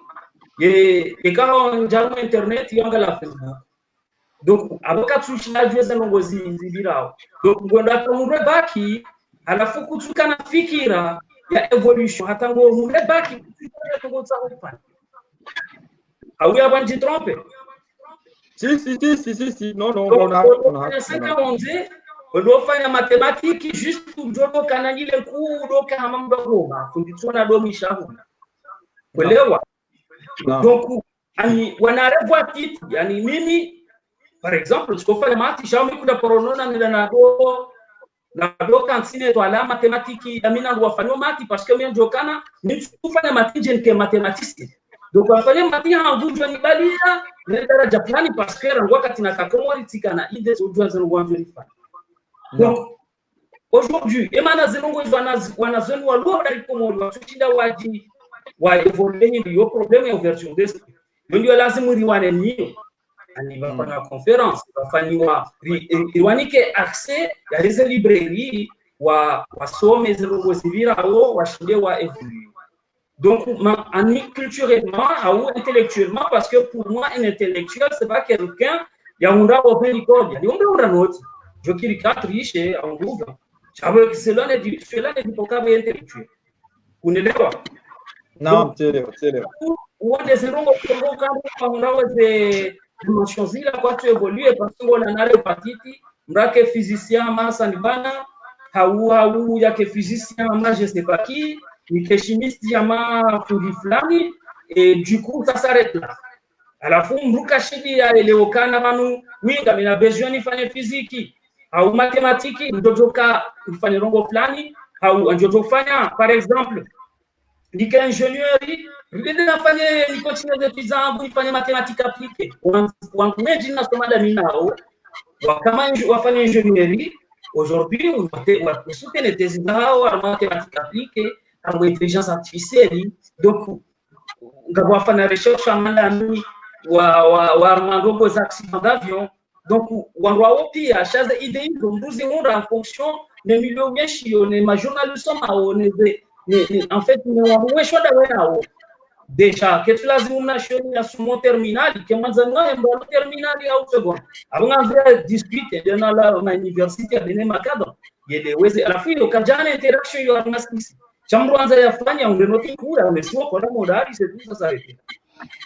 ye kama njano internet yanga la Facebook donc abakatushina jweza nongozi zibirao donc ngwenda hundre baki alafu kutuka na fikira ya evolution hata ngo hundre baki kutuka kwa au ya banji trompe si non on fanya matematiki juste kujoto kana ile kuu doka hamamba goma kunditona domisha huko kuelewa donc ani wanarevo kitu yani mimi par exemple tukofanya mati shaume kuda poronona nila na kansine to ala matematiki amina wafanywa mati parce que mimi njokana ni kufanya mati je mathématicien donc wafanya mati hangu ni balia ni daraja fulani parce que rangwa katina kakomori tikana ide zojwa zangu donc aujourd'hui emana zinongo wanazoni wa lugha ya Komori watushinda waji wa evoluer ndio problème ya ouverture d'esprit ndio lazima riwane niyo ani bafanya conference bafanywa riwanike accès ya hizo librairie wa wasome zero zivira au washinde wa evoluer donc ani culturellement ou intellectuellement parce que pour moi un intellectuel c'est pas quelqu'un ya unda open l'école ya unda note je kiri 4 riche en groupe sababu cela ne poka bien intellectuel unaelewa non tele uende zirongo kutoka kwa unaweze dimension zile kwa tu évoluer parce que on a hepatite mrake physicien masa ni bana hau yake physicien ama je sais pas qui, yake chimiste ama fundi fulani, et du coup ça s'arrête là. Alafu mruka shidi ya eleokana manu winga mina besoin nifanye fiziki au matematiki ndotoka nifanye rongo fulani au njotofanya par exemple nika ingenieri ndio nafanye niko chini ya tizangu nifanye mathématique appliquée wangu meji nasoma dami nao kama wafanye ingenieri aujourd'hui on soutient les thèses zao en mathématique appliquée en intelligence artificielle donc ngabo wafanya recherche amanda mimi wa Armando za accident d'avion donc wanwa pia chaza idée hizo mbuzi unda en fonction de milieu meshi ne ma journaliste au ne en fait ne wa shwada wao déjà que tu lazima mnashoni ya sumo terminal que mwanzo mwa mbona terminal au second abanga discute de la université de makado yele weze alafu hiyo kajana interaction yo armasisi chamro anza yafanya undenoti kura umesio kwa modali c'est tout ça arrêté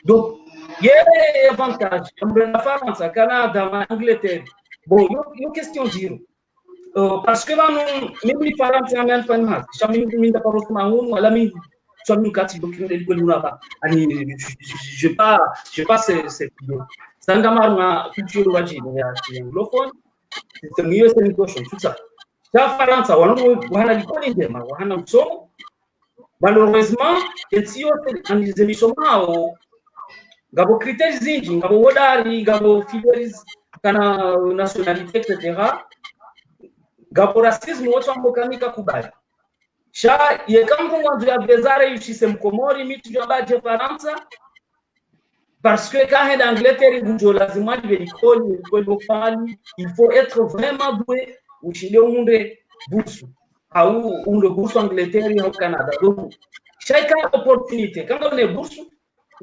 donc il y a avantage comme la France, le Canada, l'Angleterre. Bon, il y a une question dire parce que là nous même les parents qui amènent fan mal jamais nous pas parler ma on la mi soit nous quatre donc nous là ani je pas c'est ça ngama culture waji ya anglophone c'est mieux c'est une question tout ça ça France wana likoni ndema wana msomo malheureusement etio en les émissions ngabo critères zinji ngabo wodari ngabo figures kana nationalité etc ngabo racisme wote wamokamika kubaya sha yekambo mwanzo ya bezare yushise mkomori mitu jabaje Faransa parce que quand est d'Angleterre vous lazima de l'école locale il faut être vraiment doué ou chile unde bourse au unde bourse Angleterre au Canada donc chaque opportunité quand on est bourse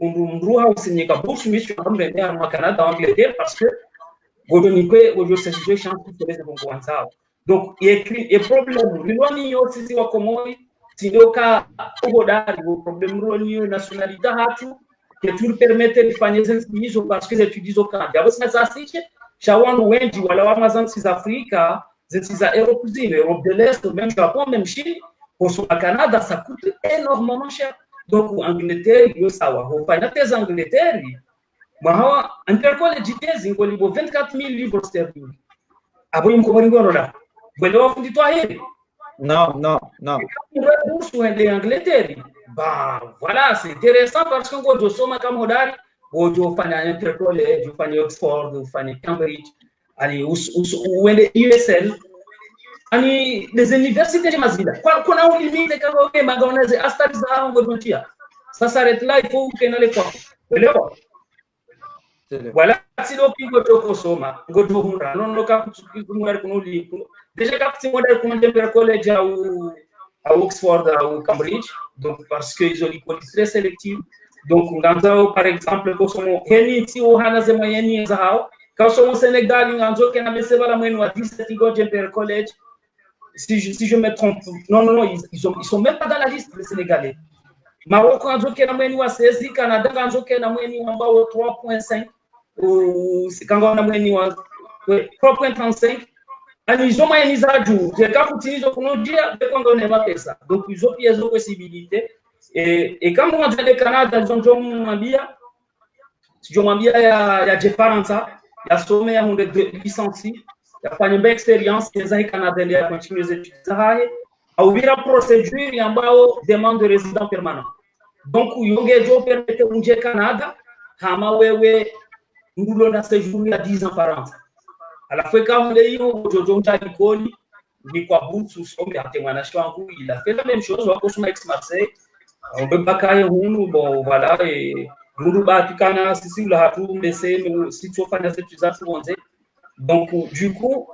mruha usinyika bourse mission amrende au Canada en Angleterre parce que godonique ojo c'est chance pour les bon kwanza donc il problème liloni yo sisi wa komori tindoka ubodari o problème roni nationalité hatu que tu permettre de faire des hizo parce que étudies au Canada yabo sasa sisi shawangu wengi wala wa mazansi za Afrika za Europe de l'Est même Japon même Chine pour au Canada ça coûte énormément cher donc Angleterre yo sawa ho fanya teza Angleterre mahawa intercollege tezi ngoli bo 24000 livres sterling abo yimkomori ngorola bwelo funditwa hili non bourse de Angleterre bah voilà c'est intéressant parce que ngojo soma kama hodari ngojo fanya intercollege ufanye Oxford ufanye Cambridge ali uende USL ani les universités mazida kuna un limite kama wewe magaoneze astari za ngojo tia sasa s'arrête là il faut que nale kwa elewa voilà si lo kingo toko soma ngojo hunda non ka kumwari kunuli déjà quand tu modèle comme Denver College à Oxford ou Cambridge donc parce que ils ont une politique très sélective donc nganzo par exemple ko somo heni ti o hana zema yeni zao ka somo Sénégal nganzo kena meseba la mwenu wa 17 go Denver College si je me trompe non ils sont même pas dans la liste des Sénégalais Maroc nganzo kena mwenu wa 16 Canada nganzo kena mwenu ambao 3.5 ou kanga na mwenu wa 3.35 ani ils ont maïnisé jour j'ai quand utiliser technologia de quand on est pas pesa donc ils ont pièces de possibilités et quand on va au Canada ils ont mambia si je mambia ya Faransa ya sommet ya hunde licencie ya fanya expérience des années canadiens ya continuer les études zahaye au vira procédure ambao demande de résident permanent donc yoge jo permettre unje Canada kama wewe ngulo na séjour ya 10 ans par an à la fois quand on est au Jalikoni ni kwa bourse sombe ate mwanashi wangu il a fait la même chose wako soma ex Marseille on peut pas kaye hunu bon voilà et nuru batukana sisi la hatu mbese si tu fanya zetu za tuonze donc du coup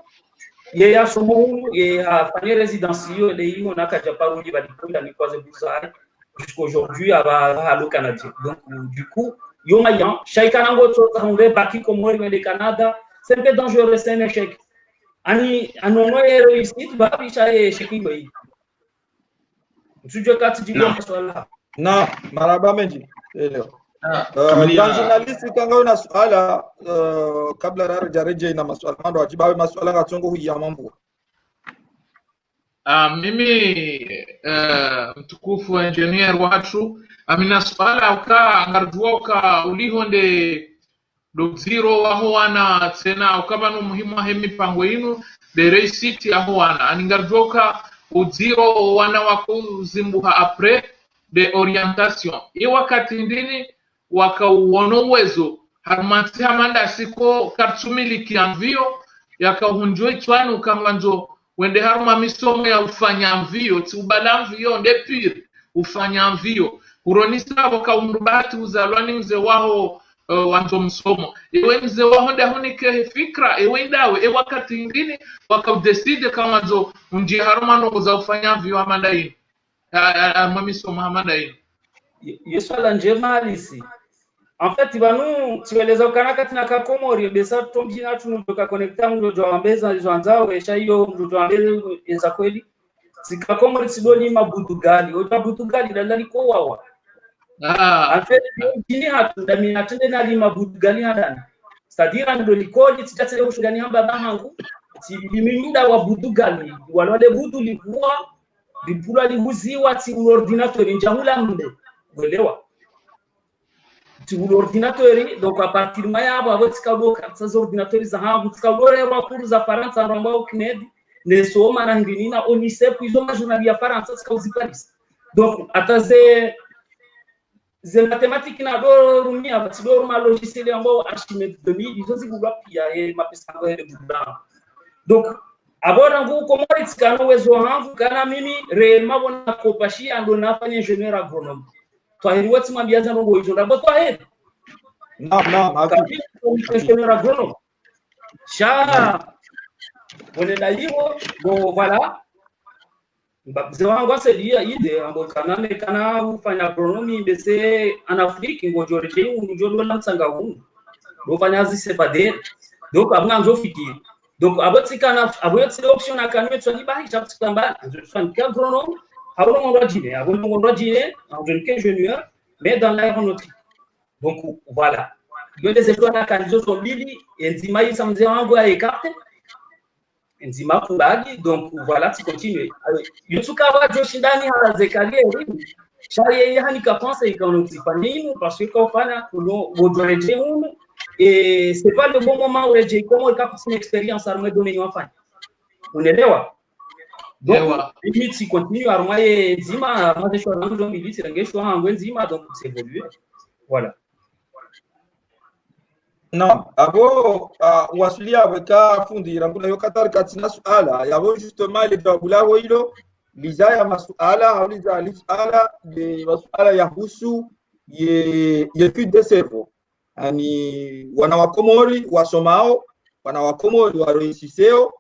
yeye asomo hunu et a fanya résidence yo le yimo na kaja parudi balikonda ni kwaze busai jusqu'aujourd'hui à le Canada donc du coup yo mayan shaikana ngoto tsambe baki komori le Canada c'est un peu dangereux, c'est un échec. Ani anono réussite, bah bicha échec iboyi. Tu dis que tu dis quoi swala? Non, maraba menji. Kwa journalist kanga una swala kabla rareje na maswala mando ajibawe maswala gatongo huya mambo. Mimi mtukufu engineer watu amina swala uka ngarjua uka ulihonde doziro aho wana tena ukabanu muhimu hemi pango inu de réussite aho wana aningarjua uka uziro wana wakuzimbuha après de orientation i wakati ndini wakauona uwezo harumati hamanda siko kartumili kianvio yakahunjwe chwani ukanganzo wende haruma misomo ya ufanya mvio tubala mvio nde pire ufanya mvio uronisa wakaundubati uzalwani mze waho wanzo msomo ewe mze waho ndahunike fikra ewe ndawe ewe wakati ingine wakaudeside kama zo unji haruma nongo za ufanya mvio hamanda ino mamisomo hamanda ino yesu ala njema alisi en fait banu tiweleza ukanaka tina kakomori besa tomjina tunuka connecta ndo joambeza zwanzao esha hiyo ndo joambeza eza kweli sikakomori sidoni mabudugali ojabudugali dalali ko wawa en fait jini hatu dami natende na lima budugali hadani c'est-à-dire ndo likoli titatele ushugani hamba bahangu tibiminda wa budugali walwale budu likuwa lipula lihuziwa ti ordinateur njahula mbe uelewa l'ordinateur donc à partir de mayabo avec ces ordinateurs za habu tukabore bakuru za Faransa ambao kinedi ne soma na nginina onise pizo majorali ya Faransa sikauzi Paris donc ataze ze mathématiques na do rumia batidoro ma logiciel ambao Archimedes 2000 izo zigulwa pia mapesa ngo hele budana donc abora ngu komori tikano wezo hangu kana mimi réellement bona kopashi ando nafanya ingénieur agronome twaheri wati mambiaza ngo izo ndabo twaheri ingénieur agronome sha wonela hiyo bo voilà mbaze wangu asedia ide ambo kana ufanya agronomy bese en Afrique ngo jorje unjolo lamsanga hu do fanya zisepade donc abwanzo fikiri donc abotikana aboyotse option akanwe tsani bahi chaptikamba je suis un agronome abongo ndojine abongo ndojine en jeune ingénieur mais dans l'aéronautique donc voilà yo des écoles na kanjo so bili enzima yi samze wangu ya écarté enzima kubagi donc voilà tu continues yutuka wa joshindani harazekalie elimu shaye yani ka pense ikaonotipani parce que quand fana no wodoreje ume et c'est pas le bon moment où j'ai comment ka une expérience armée domaine wafanya unaelewa donc limite si continue armée enzima maze shwa nangu ndo milisi rangesho hangu enzima donc c'est évoluer voilà. Non, abo wasulia weka fundi rambula yokatar katina suala yabo justement le babula hoilo lizaya masuala hauliza alisala de masuala ya husu ye étude de cerveau ani wana wakomori wasomao wana wakomori waroisiseo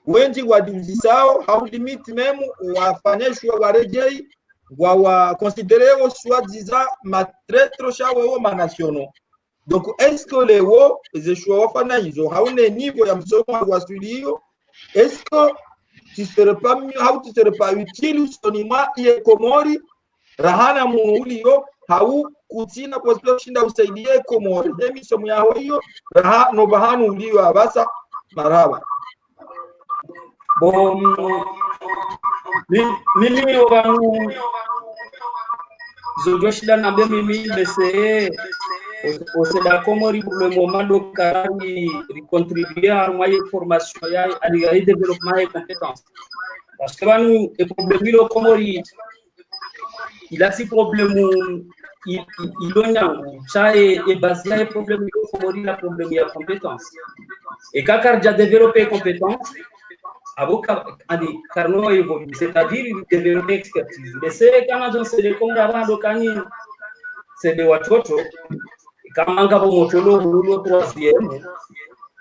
wengi waduzisao hau limite même wafanyeshwa warejei wa considérer soi-disant matraître shawo manationaux. Donc est-ce que les wo ezeshwa wafana hizo haune niveau ya msomo wa studio est-ce que tu serais pas mieux how tu serais pas utile sonima ye komori rahana muulio hau kutina kwa shinda usaidie komori demi somo yao hiyo raha no bahanu ulio abasa maraba bon mimi wanu zojoshida na mimi bese au Sénat Comori pour le moment donc carani contribuer à moyen formation ya à développement et compétences parce que nous le problème le Comori il a ces problèmes il ça est basé sur le problème le Comori la problème de compétences et quand il a développé compétences avocat andi carno évolue c'est-à-dire développer expertise mais c'est quand on se découvre avant donc c'est de watoto kama ngabo motolo hululo troisième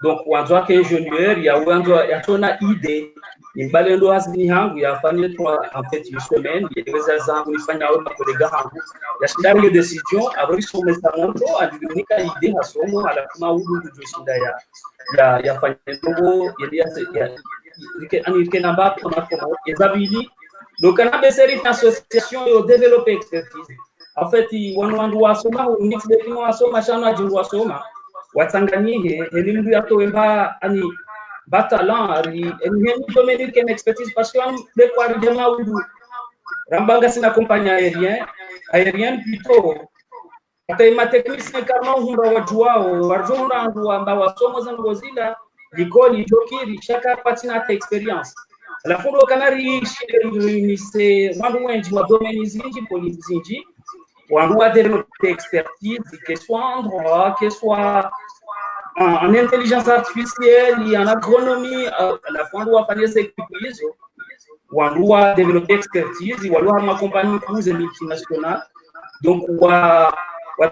donc wanzo wake ingénieur ya wanzo yatona idée imbalendo asini hangu yafanye en fait une semaine yeweza zangu nifanya au makolega hangu yashindani decision abri somesa moto adinika idée hasomo alakuma udu kujoshinda ya fanya ndogo ya anike namba kama ezabili donc kana beseri association yo développer expertise. En fait, wandu wasoma unix de wasoma shana jindu wasoma watanganyike elimu yato wemba ani batalan ari ni domaine qui expertise parce que de quoi déjà ou rambanga sina compagnie aérienne plutôt hata ima technicien kama hunda wajuao warjona ndu ambao wasomo za ngozila likoni jokiri shaka patina experience la fondo kanari ni se wandu wengi wa domaine zinji politique wandu wa développer expertise que soit en droit que soit en intelligence artificielle et en agronomie la fondo wa fanya hizo wandu wa développer expertise wandu wa makompani kuze multinationales donc wa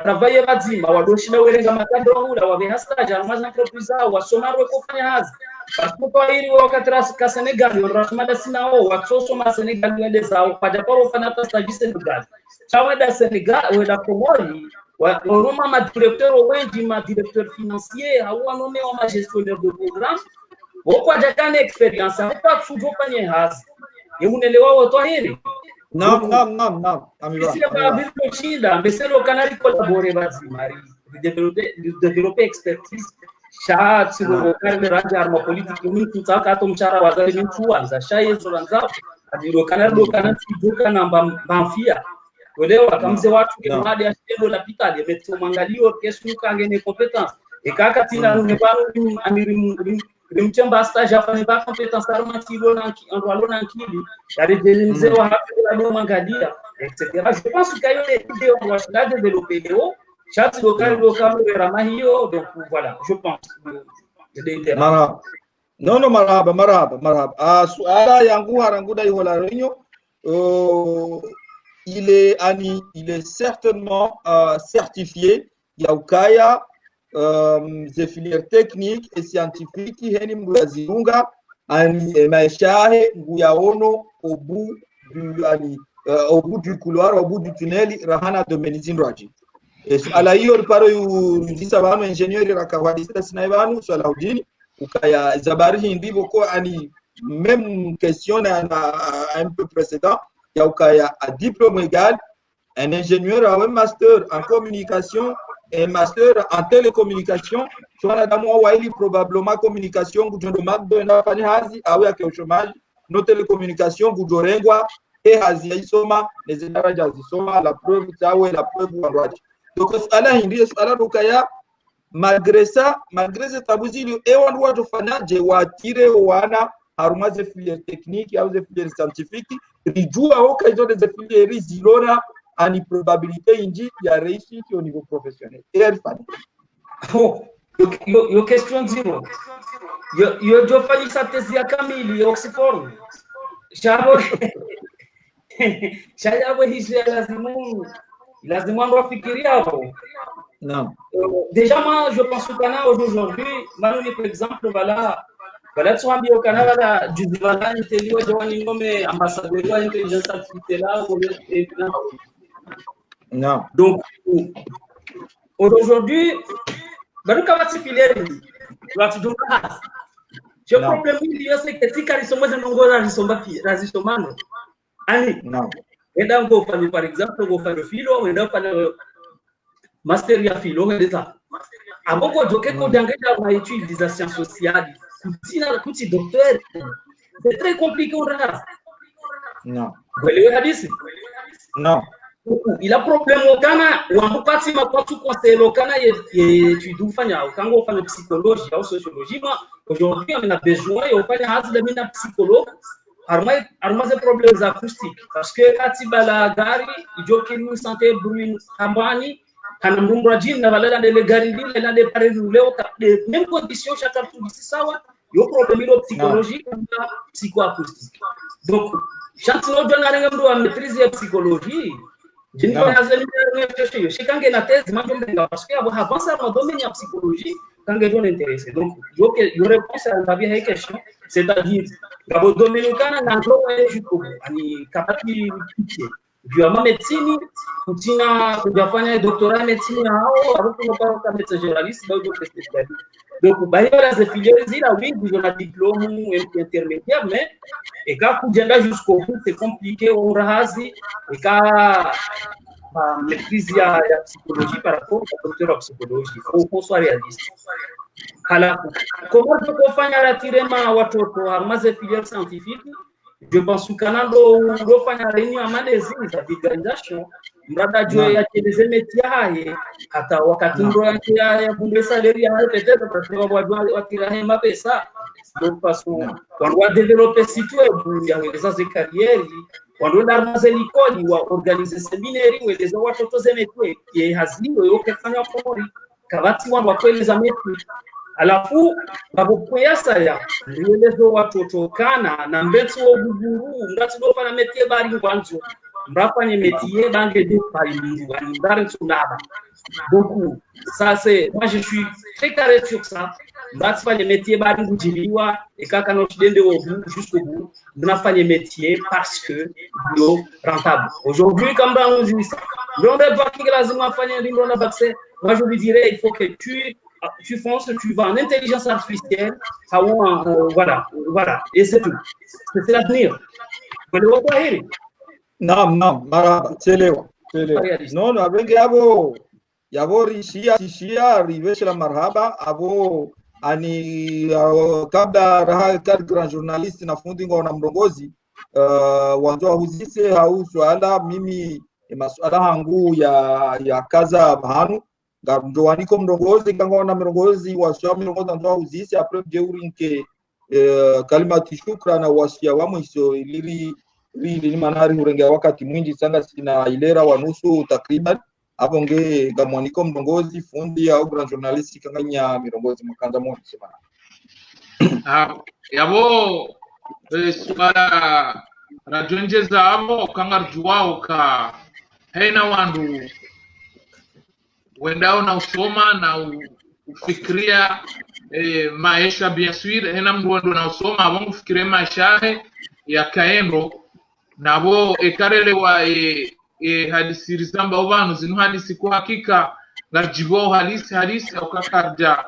travailler bazima wadoshina werenga makadro ula wa behasta maza entreprise wa somaro kufanya hazi parce que kwa hili wakati ka Senegal wanasema sinao watoto ma Senegal wende zao paja kwa ufanya tasta Senegal chawe da Senegal wenda Komori wa Roma ma directeur wengi ma directeur financier hawa nome wa ma gestionnaire de programme wako jakane experience hapa kufanya hazi yemunelewa watu hili Non, amigo. Si la Bible chinda, mais c'est le canal collaborer bazimari, développer expertise. Sha tsiro kana raja arma politique mun tutaka to mchara wazali mtuanza sha yezo lanza adiro kana do kana tibuka na bamfia olewa kamze watu ke madi ashendo la pitali meto mangalio kesu kangene compétence e kaka tina ne ba rimchamba stage afanye ba compétence arma tilo na andwalo na kili yale denize wa hapo la mangalia etc. Je pense que yote ndio wa développer leo chat local ramahio donc voilà je pense maraba non maraba suala yangu haranguda ihola renyo il est certainement certifié yaukaya des filières techniques et scientifiques heni mgazirunga ani maishahe nguyaono au bout du couloir au bout du tunnel rahana domenizindwaji ala hiyo paro yudisa banu engineer rakawadista sinaibanu swala udini ukaya zabari ndivyo ko ani même question un peu précédent ya ukaya a diplôme égal un ingénieur a un master en communication et master en télécommunication soit dans moi waili probablement communication gujondo magdo na fani hazi au ya chômage no télécommunication gujorengwa et hazi isoma les daraja zisoma la preuve tawe la preuve warwaji donc ala hindi ala rukaya malgré cette abuzili et on doit fana je watire wana harumaze filière technique au filière scientifique rijua hoka hizo des filières zilona ani probabilité inji ya réussite au niveau professionnel et elle fani yo question zero yo jo fali sa thèse ya Camille Oxford jabo hizi lazima ndo fikiria hapo. Non. Déjà moi je pense au Canada aujourd'hui, maloni par exemple voilà tu as au Canada là du Vala intelio Joani comme ambassadeur de l'intelligence artificielle là non. Donc aujourd'hui bado kama sipilele watu dunga je problème il c'est que si karisoma za ngora razisomano ani non. Enda go fanya par exemple go fanya filo enda fanya master ya filo ngeza aboko joke ko dangeta ma étude des sciences sociales kuti docteur c'est très compliqué on regarde non wele hadisi non il a problème kana wambupati makwatu conseil kana ye tu dufanya ukango fanya psychologie ou sociologie mais aujourd'hui on a besoin de faire hazi de mina psychologue arma des problèmes acoustiques parce que katibala gari ijoki ni santé bruit kambani kana mbumbra jina balala de gari ndile na de pare leo de même condition chaque tout sawa yo problème psychologique na psychoacoustique donc chance no jona ngamdo a maîtriser psychologie jini kwa hazeli réfléchir shikange na thèse mambo menga parce que avance dans le domaine de la psychologie quand les gens intéressés donc yo réponse à la vie question c'est-à-dire gabo domaine kana na ndo juko ani kapati pitie juu ama médecine kutina kujafanya doctorat médecine hao hapo kwa médecin généraliste ba yo spécialiste donc ba yo les filières zila oui vous avez diplôme intermédiaire mais et quand kujenda jusqu'au bout c'est compliqué on rahazi et quand maîtrise ya psychologie par rapport au docteur en psychologie il faut qu'on soit réaliste Halafu comment tukofanya ratirema watoto harmaze filière scientifique, je pense kanando ndofanya réunion amanezi za vigalisation mrada juu ya keleze metia haye hata wakati ndo yake ya bunde salaire haye peut-être parce que wabwa watirahe mapesa donc parce qu'on doit développer site web ya weza za carrière wando darmaze likoli wa organiser seminaire weza watoto zemetwe ye hazio yoke fanya komori kabati wandu wakweleza metwe. Alafu babukwea saya rielezo watoto kana na mbeto obuguru ngati dofana metie bari ngwanzo mrafanye metie bange de pari mundu ani ndare tsunaba. Donc ça c'est moi je suis très carré sur ça. Mrafanye metie bari ngujiliwa ekaka no chidende obu jusqu'au bout. Mrafanye metie parce que yo rentable. Aujourd'hui comme dans nous dit ça. Donc va qui lazima afanye lindo na vaccin. Moi je lui dirais il faut que tu fonces, tu vas en intelligence artificielle, voilà, et c'est tout. C'est l'avenir. Naam, maraba, chelewa. No, avec yabo rishia rivesha la marhaba, abo ani kabla raha grand journaliste na fundi ngona mrongozi wanzo huzise hau swala mimi masuala hangu ya kaza bahanu ndo waniko mrongozi kangona mrongozi washa mrongozi ndo uzisi après jeuri nke kalimati shukra na wasia wa mwisho ili manari urenge wakati mwingi sana sina ilera wa nusu takriban hapo nge gamwaniko mrongozi fundi au grand journalist kanganya mrongozi mkanza mmoja sema yabo swala rajonjeza amo kangarjuwao ka haina wandu wendao na usoma na ufikiria maisha bien sûr hena mndu ndo na usoma abo ufikiria maisha ya kaendo nabo ekarelewa hadisi zamba obanu zinu hadisi kwa hakika ngajibo halisi ukakarja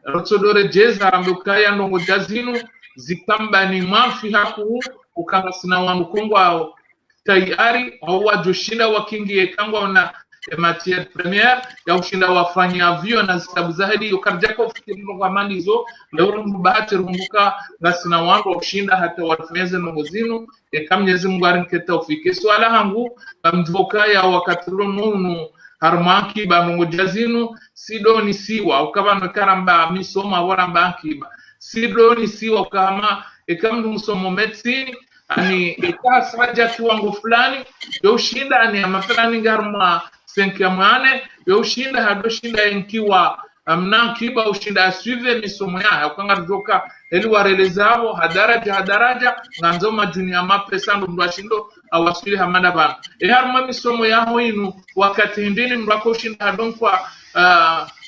rotsodore jeza ambukaya ndongo jazinu zikamba ni mafi haku ukangasina wandu kongwao tayari au wajoshinda wakingi ekangwa na matière première ya ushinda wafanya vyo na zitabu zahidi ukarjako fikiri kwa manizo leo mbahati rumbuka ngasina wangu ushinda hata watumeze nongozinu ekamnyezi mngwari nketa ufike swala hangu mdvoka ya wakati nunu harmaki ba mongojazinu sidoni siwa ukabano karamba misoma wala banki sidoni siwa kama ekamdu msomo medicine ani ikasaja kiwango fulani yo ushinda ani amafulani garma senkemane yo ushinda hadoshinda enkiwa amna kiba ushinda suive misomo ya ukangarjoka eli warelezao hadaraja nganzo majunia mapesa ndo ndashindo awasili hamada bana harma misomo yaho inu wakati ndini mrako ushinda hadonkwa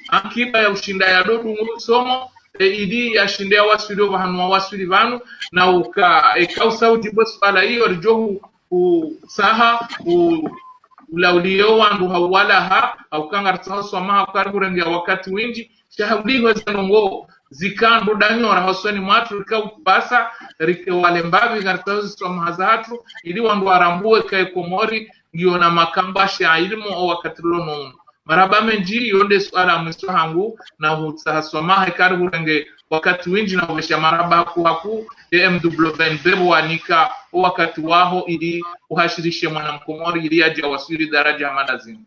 akiba ya ushinda ya dodu somo idi ya shindea wasili bahanu wasili banu na ukausaudi boss pala hiyo rijohu usaha ulaulio wandu hawalaha au kangartsa soma karburengia wakati wingi shahudiho zanongo zikando danyora hasoni mwatu rikapasa rike wale mbavi gartazo soma hazatu ili wandu arambue kai komori ngiona makambasha ya ilmu au wakati lono maraba menji yonde swala mwiso hangu na hutahasoma haikarburenge wakati wingi na uvesha maraba haku MWNB wanika wakati waho ili uhashirishe mwanamkomori ili aje wasiri daraja manazimu.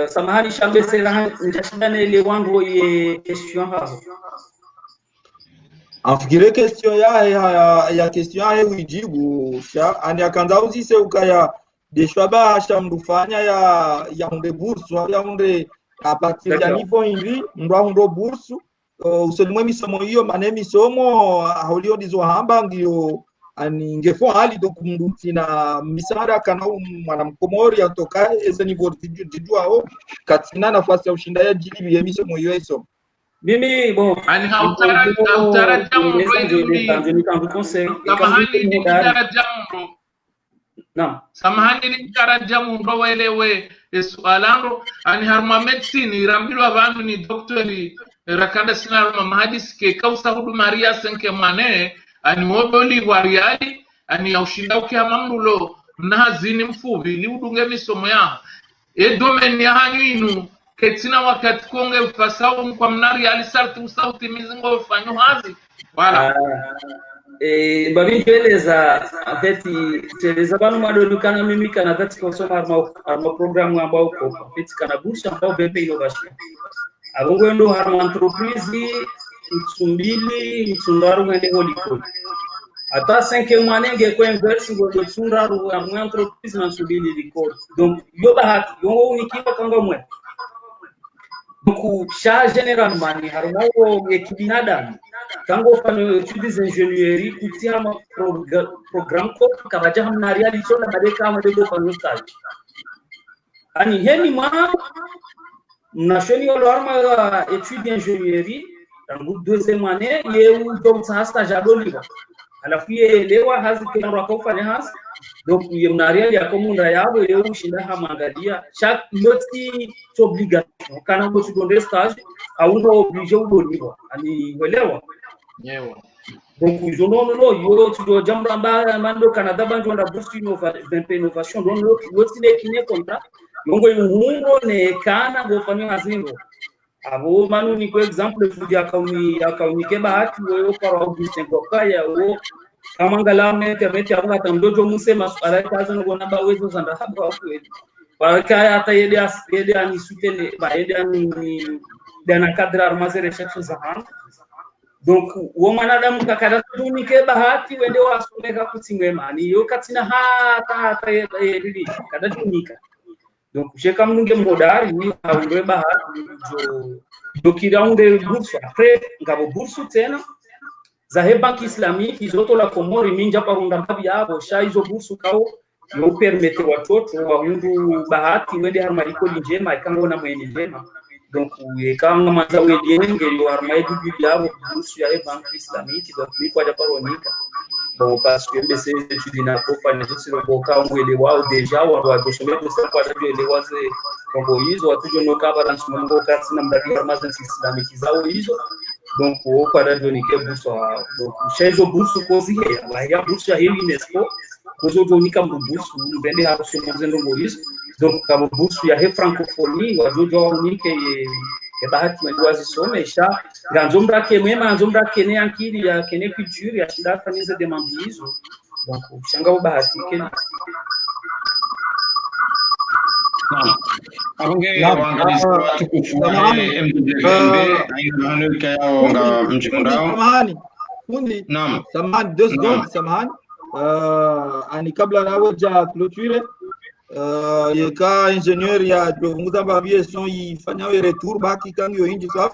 Samahani shambe sera njashindane ile wangu ye question hazo. Afikire question ya question yahe ujibu sha ani akanza uzise ukaya deshwaba shamdufanya ya unde bursu ya unde apatir ya nivo hivi ndo bursu uselimwe misomo hiyo mane misomo holio dizo hamba ngio ani ngefo hali dokumnduti na misara kana mwanamkomori atoka eze nivo tijua ho katina nafasi ya ushinda jili ya misomo hiyo hizo mimi bon ani hautara jamu samahani ni jamu ndo welewe swalando ani harma medicine rambilwa abantu ni doctori rakanda sina mama hadis ke kausa hudu maria senke mane ani woboli wariali ani aushinda ukihamamnulo mnahazini mfuvi ni udunge misomo ya domain ya hanyu inu ketina wakati konge fasao kwa mnari alisarti usauti mizingo fanyo hazi wala babi tueleza afeti tueleza bano madolukana mimi kana dhati kusoma arma programu ambao uko afeti kana busha ambao bebe innovation abongo ndo harma entreprise utsumbili utsundaru ngende holiko ata 5 mwanenge ko inverse ngo utsundaru arma entreprise na subili liko donc yo bahati yo unikiwa kanga mwe donc charge généralement ni harma ekibinadamu kango fano études ingénierie kutia ma programme ko kabaja hamna reality na badeka amade fano stage ani heni ma nashoni olorma études ingénierie dans deuxième année yeu donc ça stage adoliwa alafu elewa hazi kila kwa fanya has donc yemna reality ya komunda yabo yeu shinda hamangalia chaque loti obligation kana ko secondaire stage aundo obligé udoliwa ani welewa nyewa donc ils ont non yo tu dois jamba mando Canada banjo nda bourse innovation donc yo tine kine contrat yongo yuhungo ne kana go fanyo azingo abo manu ni kwa exemple fudi akauni ke bahati yo kwa Augustin Kokaya wo kamangala mete abo tamdojo muse masala kazo ngo namba wezo zanda haba kweli para kaya hata yede ani sutene ba yede ani dana cadre armase recherche za han donc wo mwanadamu kakada tunike bahati wende wasomeka kutsingwema ni yo katina hata yedi kada tunika donc sheka mnunge modari ni haundwe bahati jo kiraunde bursu après ngabo bursu tena za banki islamique izoto la Komori minja parunda mbabi yabo sha izo bursu kao yo permete watoto wa hundu bahati wende harmariko njema ikango na mwenye njema donc kama manza wedenge yo armaidu bibiabo bursu ya banki islamique donc ni kwa japaronika bon parce que ces études na kofa na sisi roboka ngwele wao deja wa kusomea kwa kwa ile waze kwa hizo watujo no coverage mungo kasi na mradi wa armaidu islamique zao hizo donc kwa radio ni kebuso donc shezo bursu kozi ya bursu ya hili UNESCO kozo donika bursu mbende hapo somo ndo hizo donc kama bursu ya francophonie wajojo unike ya bahati mwazi somesha ganzomra kemema ganzomra kene ankili ya kene culture ya shida faniza demande hizo donc shanga bahati kene abonge waangalizi watukufu wa MWMB aina manuka yao nga mjikundao fundi naam samahani 2 secondes samahani ani kabla naweja clôture yeka ingénieur ya Jovunguza aviation ifanya retour baki kangi inji saf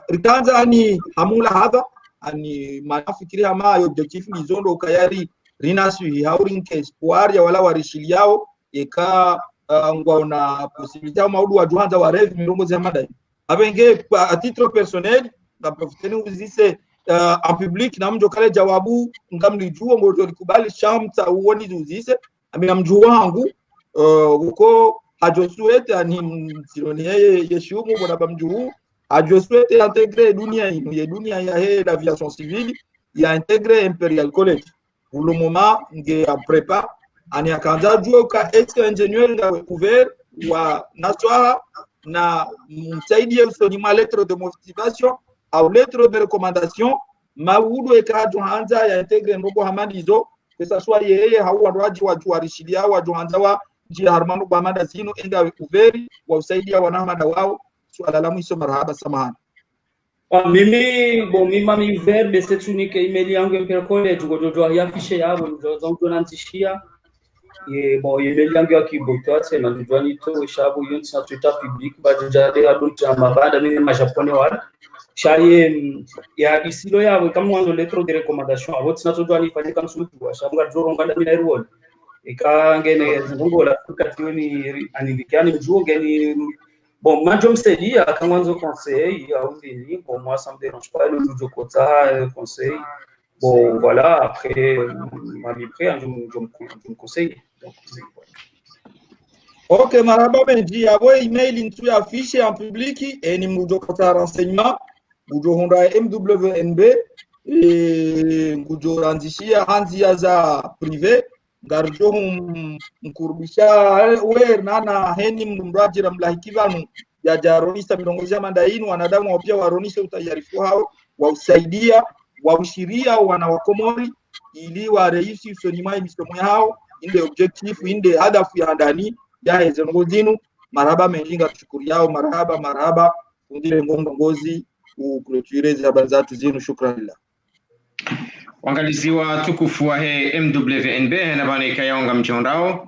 ritanza ani hamula hapa ani manafikiri ama objectif lizondo kayari rinasu hauring espoir ya wala warishili yao yeka ngwaona possibilité maudu wa juanza wa rev mirongo za madai abenge a titre personnel na profiteni uzise en public na mjo kale jawabu ngamlijua ngoto likubali shamta uoni uzise amemjua wangu uko hajosuete ani msiloni yeye yeshumu bona bamjuu hajosuete intégrer dunia ya he l'aviation civile ya intégrer Imperial College pour le moment nge a prépa ani akaanza jua ka ingénieur nga ouvert wa naswa na msaidie usoni ma lettre de motivation au lettre de recommandation maudo ekajo hanza ya intégrer ndogo hamadizo pesa soit yeye hauwaji wajuarishilia wajuanza wa njia harmanu kwa mada zino enga uveri wa usaidia wanamada wao swala la mwisho marhaba samahani mimi mami ver de cette unique email yangu Imperial College gojojo ya fiche yabo ndio nantishia bon email yangu ya kiboto tena ndio ni to shabu yoni sa Twitter public bajade adult mabada mimi majapone wala shaye ya isilo yabo kama mwanzo lettre de recommandation abo tinatojwa nifanye kama mtu wa shabu ngajoro ngada mina irwol ikangene zungola kationi anilikiani mjuo gani bon majom sedia kama mwanzo conseil au ni bon moi ça me dérange pas le jour kota conseil bon voilà après mami prêt je me conseille donc ok marhaba benji abo email ntu ya fiche en public et ni mujo kota renseignement mujo honda MWNB ngujo ranzishia hanzia za privé garjo mkurubisha wer nana heni mrajira mlahiki vanu ya jaronisa milongozi mandainu wanadamu wapia waronise utayarifu hao wausaidia waushiria wana wakomori ili wareisi sonimai misomo yao inde objective inde hadafu ya ndani ya ezongodinu marhaba menjinga tushukuri yao marhaba undile ngozi ukulotwirezi habari zatu zinu shukranillah. Wangaliziwa tukufu wa he MWNB na bani kayaonga mchondao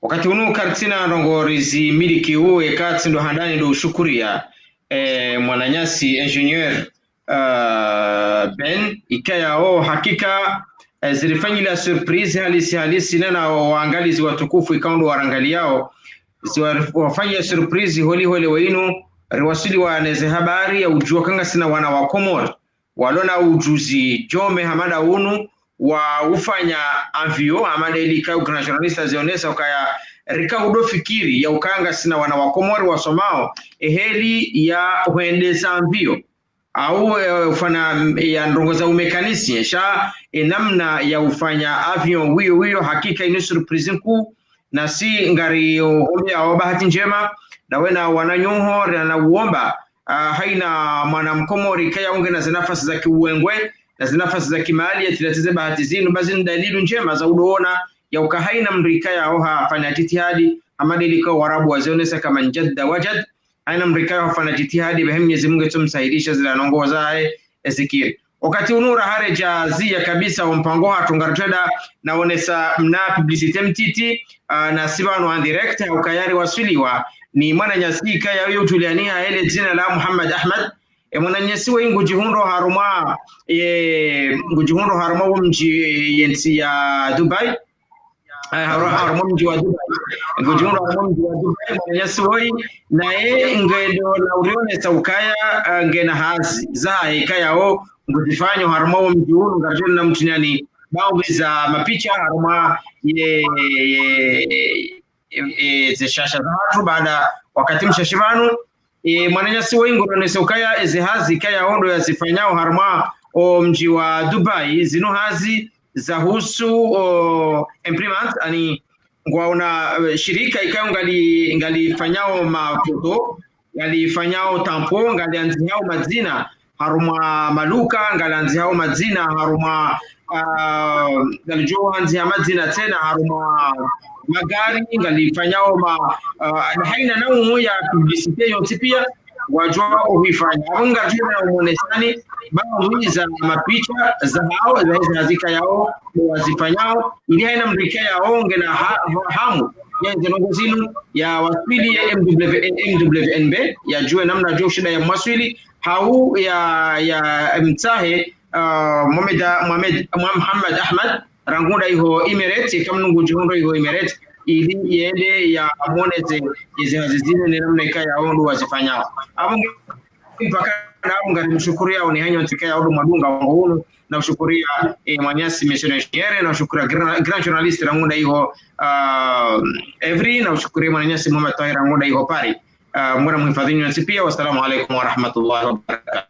wakati unu kartina rongorizi miliki uwe kati ndo handani ndo ushukuria mwananyasi engineer Ben ikayao hakika zilifanyila surprise halisi nena waangalizi watukufu ikaundo warangaliao wafanya surprise holi wainu riwasili waneze habari ya ujua kanga sina wana wa Komori walona ujuzi jome hamada unu wa ufanya avio hamada ilika ukanationalista zionesa ukaya rika udo fikiri ya ukanga sina wana wa Komori wasomao eheli ya huendesa avio au ufana ya ndongoza umekanisi sha namna ya ufanya avio wiyo hakika inu surprise nku na si ngari homia wa bahati njema na wena wananyuho na uomba haina mwana Mkomori kaya unge na zinafasi za kiuengwe na zinafasi za kimali yatilatize bahati zinu bazi dalilu njema za udoona ya ukahaina mrika ya oha fanya jitihadi amadi ilika warabu wazionesa kama njadda wajad haina mrika ya fanya jitihadi behem Mwenyezi Mungu tumsaidisha zila nongoza hae ezikiri wakati unura hare jazia kabisa umpangoha tungaruteda na onesa mna publicity mtiti na sibanu an direct ukayari wasiliwa ni mwana nyasi kaya huyo tuliania ile jina la Muhammad Ahmad mwana nyasi wa ngujihundo haruma ngujihundo haruma mji yensi ya Dubai haruma mji wa Dubai ngujihundo haruma mji wa Dubai mwana nyasi woi na ngedo na ulione saukaya ngena hazi za kaya o ngujifanyo haruma mji huno ngarjoni na mtinyani baadhi za mapicha haruma zishasha za watu baada wakati mshashivanu mwananyasi wengi wanese ukaya ezihazi kaya ondo ya zifanyao harma o mji wa Dubai zinu hazi za husu implement ani ngwaona shirika ikayo ngali fanyao mafoto ngali fanyao tampo ngali anzihao mazina haruma maluka ngali anzihao mazina haruma ngali jo anzihao mazina tena haruma magari ngalifanyao haina na umu ya publicite yote pia wajua uhifanya unga tena umonesani baadhi za mapicha za hao za hazika yao wazifanyao ili haina mrika yao ngena hamu ya zinogozinu ya waswili ya MWNB ya jua namna jua shida ya maswili hau ya mtahe Muhammad Ahmad rangunda iho Emirates kama nungu jihondo iho Emirates ili yende ya moneze izazizine ni namna ikaya ondo wazifanyao abunge mpaka na ngari mshukuria ni hanyo ntikaya ondo madunga wangu na ushukuria Mwanyasi missionary na ushukuria grand journalist rangunda iho every na ushukuria Mwanyasi Muhammad Tahir rangunda iho pari mbona mhifadhini na pia wassalamu alaikum wa rahmatullahi wa barakatuh.